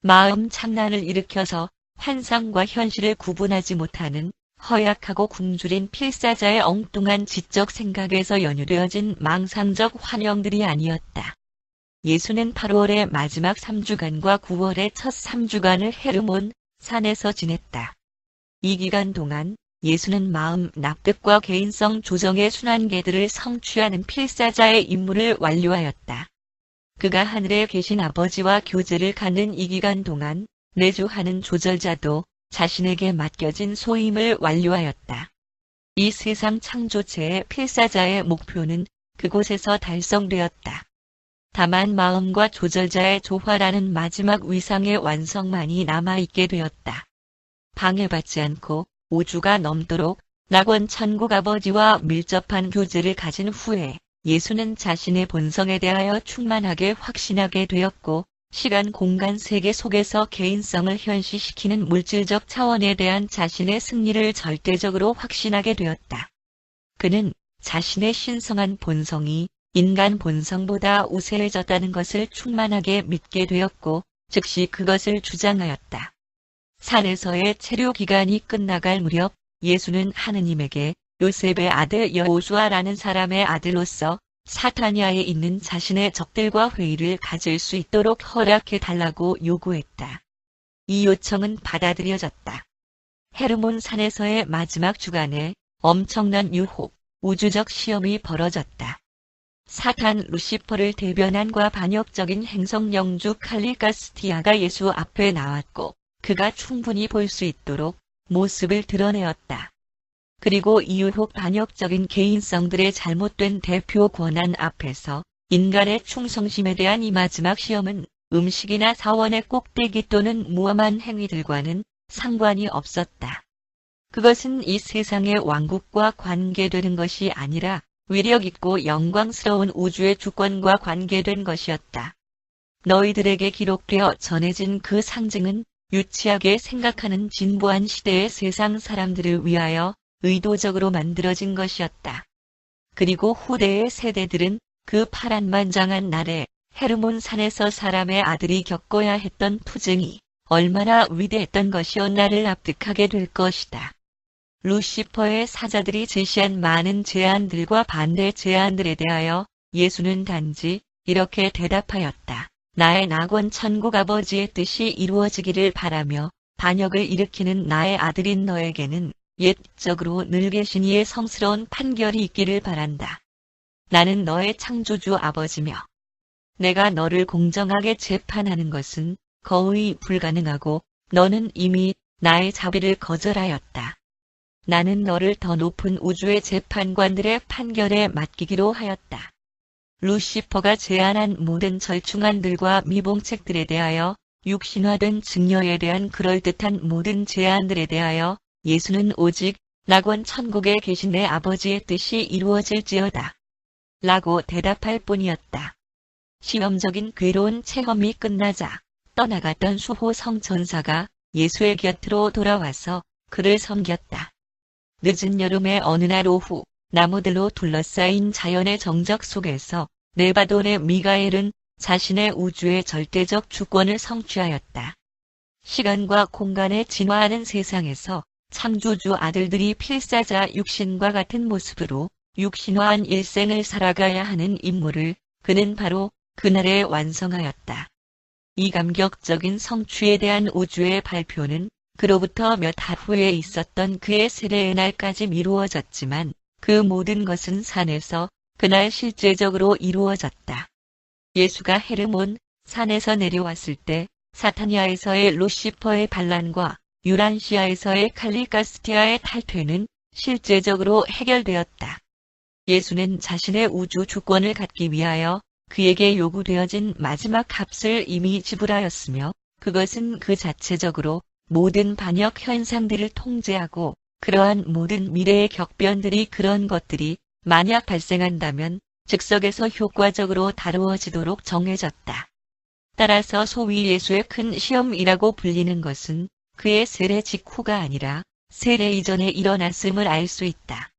마음 창난을 일으켜서 환상과 현실을 구분하지 못하는 허약하고 굶주린 필사자의 엉뚱한 지적 생각에서 연유되어진 망상적 환영들이 아니었다. 예수는 8월의 마지막 3주간과 9월의 첫 3주간을 헤르몬 산에서 지냈다. 이 기간 동안 예수는 마음 납득과 개인성 조정의 순환계들을 성취하는 필사자의 임무를 완료하였다. 그가 하늘에 계신 아버지와 교제를 갖는 이 기간 동안 내주하는 조절자도 자신에게 맡겨진 소임을 완료하였다. 이 세상 창조체의 필사자의 목표는 그곳에서 달성되었다. 다만 마음과 조절자의 조화라는 마지막 위상의 완성만이 남아있게 되었다. 방해받지 않고 5주가 넘도록 낙원 천국 아버지와 밀접한 교제를 가진 후에 예수는 자신의 본성에 대하여 충만하게 확신하게 되었고 시간 공간 세계 속에서 개인성을 현시시키는 물질적 차원에 대한 자신의 승리를 절대적으로 확신하게 되었다. 그는 자신의 신성한 본성이 인간 본성보다 우세해졌다는 것을 충만하게 믿게 되었고 즉시 그것을 주장하였다. 산에서의 체류 기간이 끝나갈 무렵 예수는 하느님에게 요셉의 아들 여호수아라는 사람의 아들로서 사타니아에 있는 자신의 적들과 회의를 가질 수 있도록 허락해 달라고 요구했다. 이 요청은 받아들여졌다. 헤르몬 산에서의 마지막 주간에 엄청난 유혹, 우주적 시험이 벌어졌다. 사탄 루시퍼를 대변한과 반역적인 행성 영주 칼리가스티아가 예수 앞에 나왔고 그가 충분히 볼 수 있도록 모습을 드러내었다. 그리고 이 유혹 반역적인 개인성들의 잘못된 대표 권한 앞에서 인간의 충성심에 대한 이 마지막 시험은 음식이나 사원의 꼭대기 또는 무엄한 행위들과는 상관이 없었다. 그것은 이 세상의 왕국과 관계되는 것이 아니라 위력 있고 영광스러운 우주의 주권과 관계된 것이었다. 너희들에게 기록되어 전해진 그 상징은 유치하게 생각하는 진보한 시대의 세상 사람들을 위하여 의도적으로 만들어진 것이었다. 그리고 후대의 세대들은 그 파란만장한 날에 헤르몬 산에서 사람의 아들이 겪어야 했던 투쟁이 얼마나 위대했던 것이었나를 납득하게 될 것이다. 루시퍼의 사자들이 제시한 많은 제안들과 반대 제안들에 대하여 예수는 단지 이렇게 대답하였다. 나의 낙원 천국 아버지의 뜻이 이루어지기를 바라며 반역을 일으키는 나의 아들인 너에게는 옛적으로 늘 계신 이의 성스러운 판결이 있기를 바란다. 나는 너의 창조주 아버지며 내가 너를 공정하게 재판하는 것은 거의 불가능하고 너는 이미 나의 자비를 거절하였다. 나는 너를 더 높은 우주의 재판관들의 판결에 맡기기로 하였다. 루시퍼가 제안한 모든 절충안들과 미봉책들에 대하여 육신화된 증여에 대한 그럴듯한 모든 제안들에 대하여 예수는 오직 낙원 천국에 계신 내 아버지의 뜻이 이루어질지어다. 라고 대답할 뿐이었다. 시험적인 괴로운 체험이 끝나자 떠나갔던 수호 성천사가 예수의 곁으로 돌아와서 그를 섬겼다. 늦은 여름의 어느 날 오후 나무들로 둘러싸인 자연의 정적 속에서 네바돈의 미가엘은 자신의 우주의 절대적 주권을 성취하였다. 시간과 공간에 진화하는 세상에서 창조주 아들들이 필사자 육신과 같은 모습으로 육신화한 일생을 살아가야 하는 임무를 그는 바로 그날에 완성하였다. 이 감격적인 성취에 대한 우주의 발표는 그로부터 몇 달 후에 있었던 그의 세례의 날까지 미루어졌지만 그 모든 것은 산에서 그날 실제적으로 이루어졌다. 예수가 헤르몬 산에서 내려왔을 때 사타니아에서의 루시퍼의 반란과 유란시아에서의 칼리가스티아의 탈퇴는 실제적으로 해결되었다. 예수는 자신의 우주 주권을 갖기 위하여 그에게 요구되어진 마지막 값을 이미 지불하였으며 그것은 그 자체적으로 모든 반역 현상들을 통제하고 그러한 모든 미래의 격변들이 그런 것들이 만약 발생한다면 즉석에서 효과적으로 다루어지도록 정해졌다. 따라서 소위 예수의 큰 시험이라고 불리는 것은 그의 세례 직후가 아니라 세례 이전에 일어났음을 알 수 있다.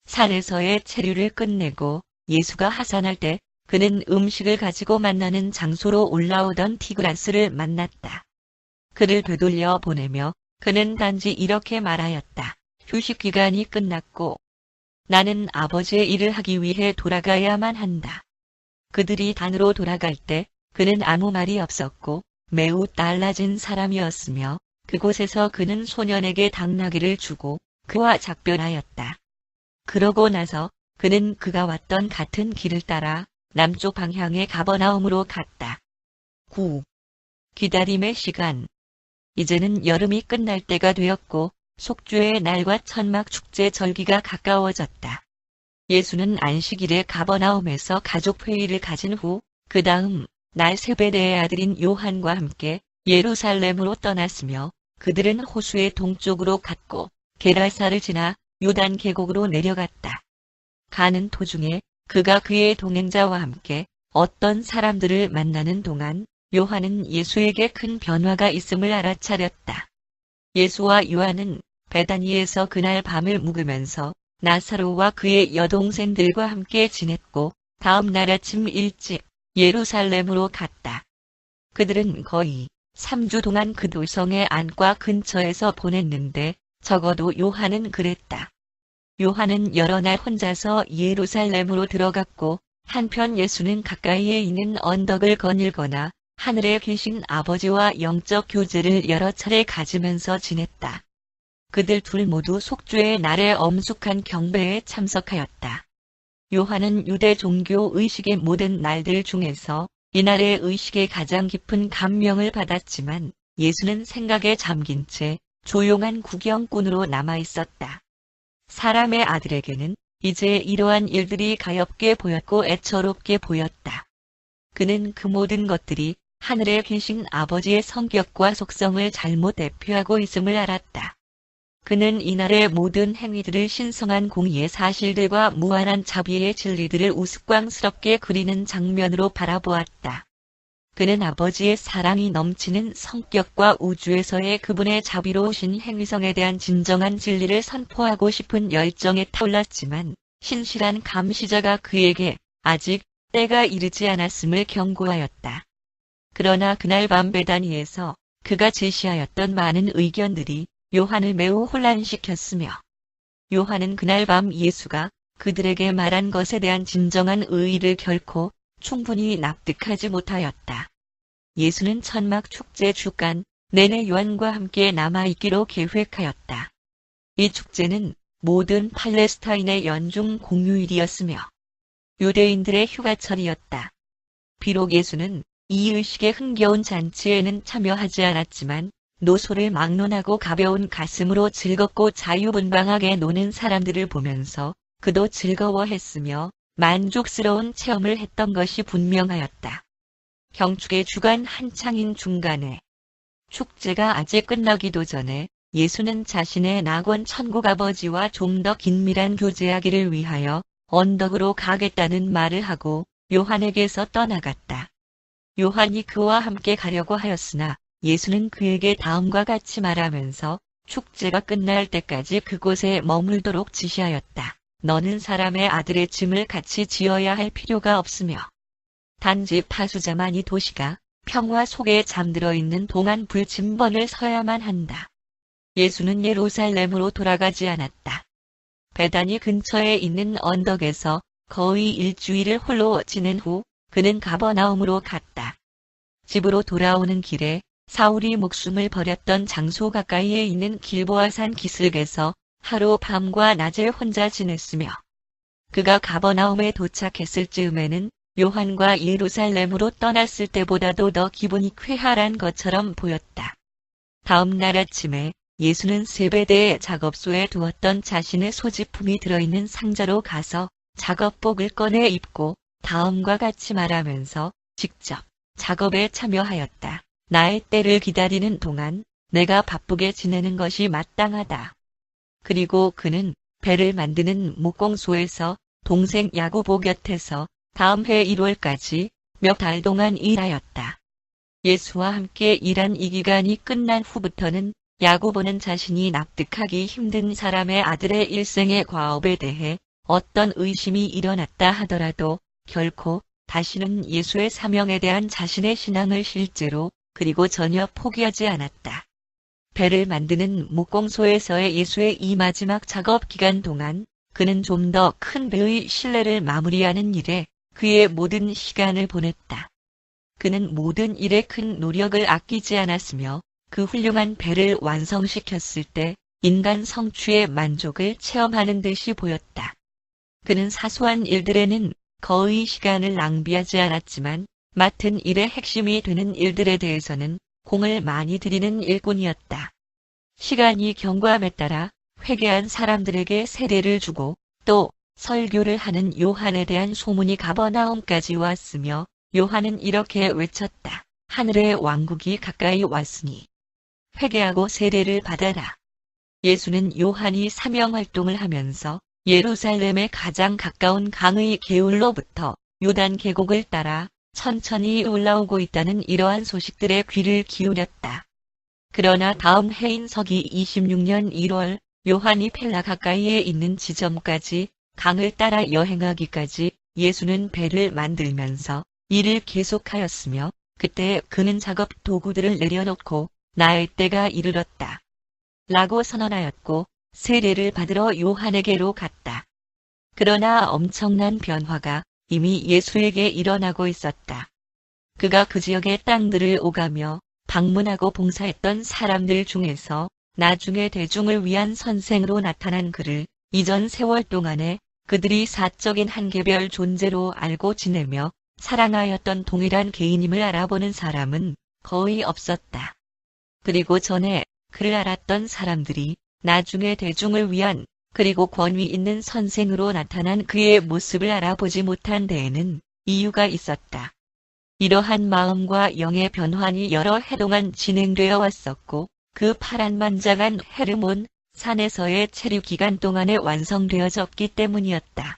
산에서의 체류를 끝내고 예수가 하산할 때 그는 음식을 가지고 만나는 장소로 올라오던 티그라스를 만났다. 그를 되돌려 보내며 그는 단지 이렇게 말하였다. 휴식 기간이 끝났고 나는 아버지의 일을 하기 위해 돌아가야만 한다. 그들이 단으로 돌아갈 때 그는 아무 말이 없었고 매우 달라진 사람이었으며 그곳에서 그는 소년에게 당나귀를 주고 그와 작별하였다. 그러고 나서 그는 그가 왔던 같은 길을 따라 남쪽 방향의 가버나움으로 갔다. 9. 기다림의 시간. 이제는 여름이 끝날 때가 되었고 속죄의 날과 천막 축제 절기가 가까워졌다. 예수는 안식일에 가버나움에서 가족회의를 가진 후 그 다음 날 세베대의 아들인 요한과 함께 예루살렘으로 떠났으며 그들은 호수의 동쪽으로 갔고 게라사를 지나 요단 계곡으로 내려갔다. 가는 도중에 그가 그의 동행자와 함께 어떤 사람들을 만나는 동안 요한은 예수에게 큰 변화가 있음을 알아차렸다. 예수와 요한은 베다니에서 그날 밤을 묵으면서 나사로와 그의 여동생들과 함께 지냈고 다음 날 아침 일찍 예루살렘으로 갔다. 그들은 거의 3주 동안 그 도성의 안과 근처에서 보냈는데 적어도 요한은 그랬다. 요한은 여러 날 혼자서 예루살렘으로 들어갔고 한편 예수는 가까이에 있는 언덕을 거닐거나 하늘에 계신 아버지와 영적 교제를 여러 차례 가지면서 지냈다. 그들 둘 모두 속죄의 날의 엄숙한 경배에 참석하였다. 요한은 유대 종교 의식의 모든 날들 중에서 이날의 의식에 가장 깊은 감명을 받았지만 예수는 생각에 잠긴 채 조용한 구경꾼으로 남아있었다. 사람의 아들에게는 이제 이러한 일들이 가엾게 보였고 애처롭게 보였다. 그는 그 모든 것들이 하늘에 계신 아버지의 성격과 속성을 잘못 대표하고 있음을 알았다. 그는 이날의 모든 행위들을 신성한 공의의 사실들과 무한한 자비의 진리들을 우스꽝스럽게 그리는 장면으로 바라보았다. 그는 아버지의 사랑이 넘치는 성격과 우주에서의 그분의 자비로우신 행위성에 대한 진정한 진리를 선포하고 싶은 열정에 타올랐지만 신실한 감시자가 그에게 아직 때가 이르지 않았음을 경고하였다. 그러나 그날 밤 베다니에서 그가 제시하였던 많은 의견들이 요한을 매우 혼란시켰으며 요한은 그날 밤 예수가 그들에게 말한 것에 대한 진정한 의의를 결코 충분히 납득하지 못하였다. 예수는 천막 축제 주간 내내 요한과 함께 남아있기로 계획하였다. 이 축제는 모든 팔레스타인의 연중 공휴일이었으며 유대인들의 휴가철이었다. 비록 예수는 이 의식의 흥겨운 잔치에는 참여하지 않았지만 노소를 막론하고 가벼운 가슴으로 즐겁고 자유분방하게 노는 사람들을 보면서 그도 즐거워했으며 만족스러운 체험을 했던 것이 분명하였다. 경축의 주간 한창인 중간에 축제가 아직 끝나기도 전에 예수는 자신의 낙원 천국 아버지와 좀 더 긴밀한 교제하기를 위하여 언덕으로 가겠다는 말을 하고 요한에게서 떠나갔다. 요한이 그와 함께 가려고 하였으나 예수는 그에게 다음과 같이 말하면서 축제가 끝날 때까지 그곳에 머물도록 지시하였다. 너는 사람의 아들의 짐을 같이 지어야 할 필요가 없으며 단지 파수자만이 도시가 평화 속에 잠들어 있는 동안 불침번을 서야만 한다. 예수는 예루살렘으로 돌아가지 않았다. 베다니 근처에 있는 언덕에서 거의 일주일을 홀로 지낸 후 그는 가버나움으로 갔다. 집으로 돌아오는 길에 사울이 목숨을 버렸던 장소 가까이에 있는 길보아산 기슭에서 하루 밤과 낮을 혼자 지냈으며 그가 가버나움에 도착했을 즈음에는 요한과 예루살렘으로 떠났을 때보다도 더 기분이 쾌활한 것처럼 보였다. 다음 날 아침에 예수는 세베대의 작업소에 두었던 자신의 소지품이 들어있는 상자로 가서 작업복을 꺼내 입고 다음과 같이 말하면서 직접 작업에 참여하였다. 나의 때를 기다리는 동안 내가 바쁘게 지내는 것이 마땅하다. 그리고 그는 배를 만드는 목공소에서 동생 야고보 곁에서 다음 해 1월까지 몇 달 동안 일하였다. 예수와 함께 일한 이 기간이 끝난 후부터는 야고보는 자신이 납득하기 힘든 사람의 아들의 일생의 과업에 대해 어떤 의심이 일어났다 하더라도 결코 다시는 예수의 사명에 대한 자신의 신앙을 실제로 그리고 전혀 포기하지 않았다. 배를 만드는 목공소에서의 예수의 이 마지막 작업 기간 동안 그는 좀 더 큰 배의 신뢰를 마무리하는 일에 그의 모든 시간을 보냈다. 그는 모든 일에 큰 노력을 아끼지 않았으며 그 훌륭한 배를 완성시켰을 때 인간 성취의 만족을 체험하는 듯이 보였다. 그는 사소한 일들에는 거의 시간을 낭비하지 않았지만 맡은 일의 핵심이 되는 일들에 대해서는 공을 많이 들이는 일꾼이었다. 시간이 경과함에 따라 회개한 사람들에게 세례를 주고 또 설교를 하는 요한에 대한 소문이 가버나움까지 왔으며 요한은 이렇게 외쳤다. 하늘의 왕국이 가까이 왔으니 회개하고 세례를 받아라. 예수는 요한이 사명활동을 하면서 예루살렘의 가장 가까운 강의 개울로부터 요단 계곡을 따라 천천히 올라오고 있다는 이러한 소식들에 귀를 기울였다. 그러나 다음 해인 서기 26년 1월 요한이 펠라 가까이에 있는 지점까지 강을 따라 여행하기까지 예수는 배를 만들면서 일을 계속하였으며 그때 그는 작업 도구들을 내려놓고 나의 때가 이르렀다. 라고 선언하였고 세례를 받으러 요한에게로 갔다. 그러나 엄청난 변화가 이미 예수에게 일어나고 있었다. 그가 그 지역의 땅들을 오가며 방문하고 봉사했던 사람들 중에서 나중에 대중을 위한 선생으로 나타난 그를 이전 세월 동안에 그들이 사적인 한계별 존재로 알고 지내며 사랑하였던 동일한 개인임을 알아보는 사람은 거의 없었다. 그리고 전에 그를 알았던 사람들이 나중에 대중을 위한 그리고 권위 있는 선생으로 나타난 그의 모습을 알아보지 못한 데에는 이유가 있었다. 이러한 마음과 영의 변환이 여러 해 동안 진행되어 왔었고 그 파란만장한 헤르몬 산에서의 체류 기간 동안에 완성되어졌기 때문이었다.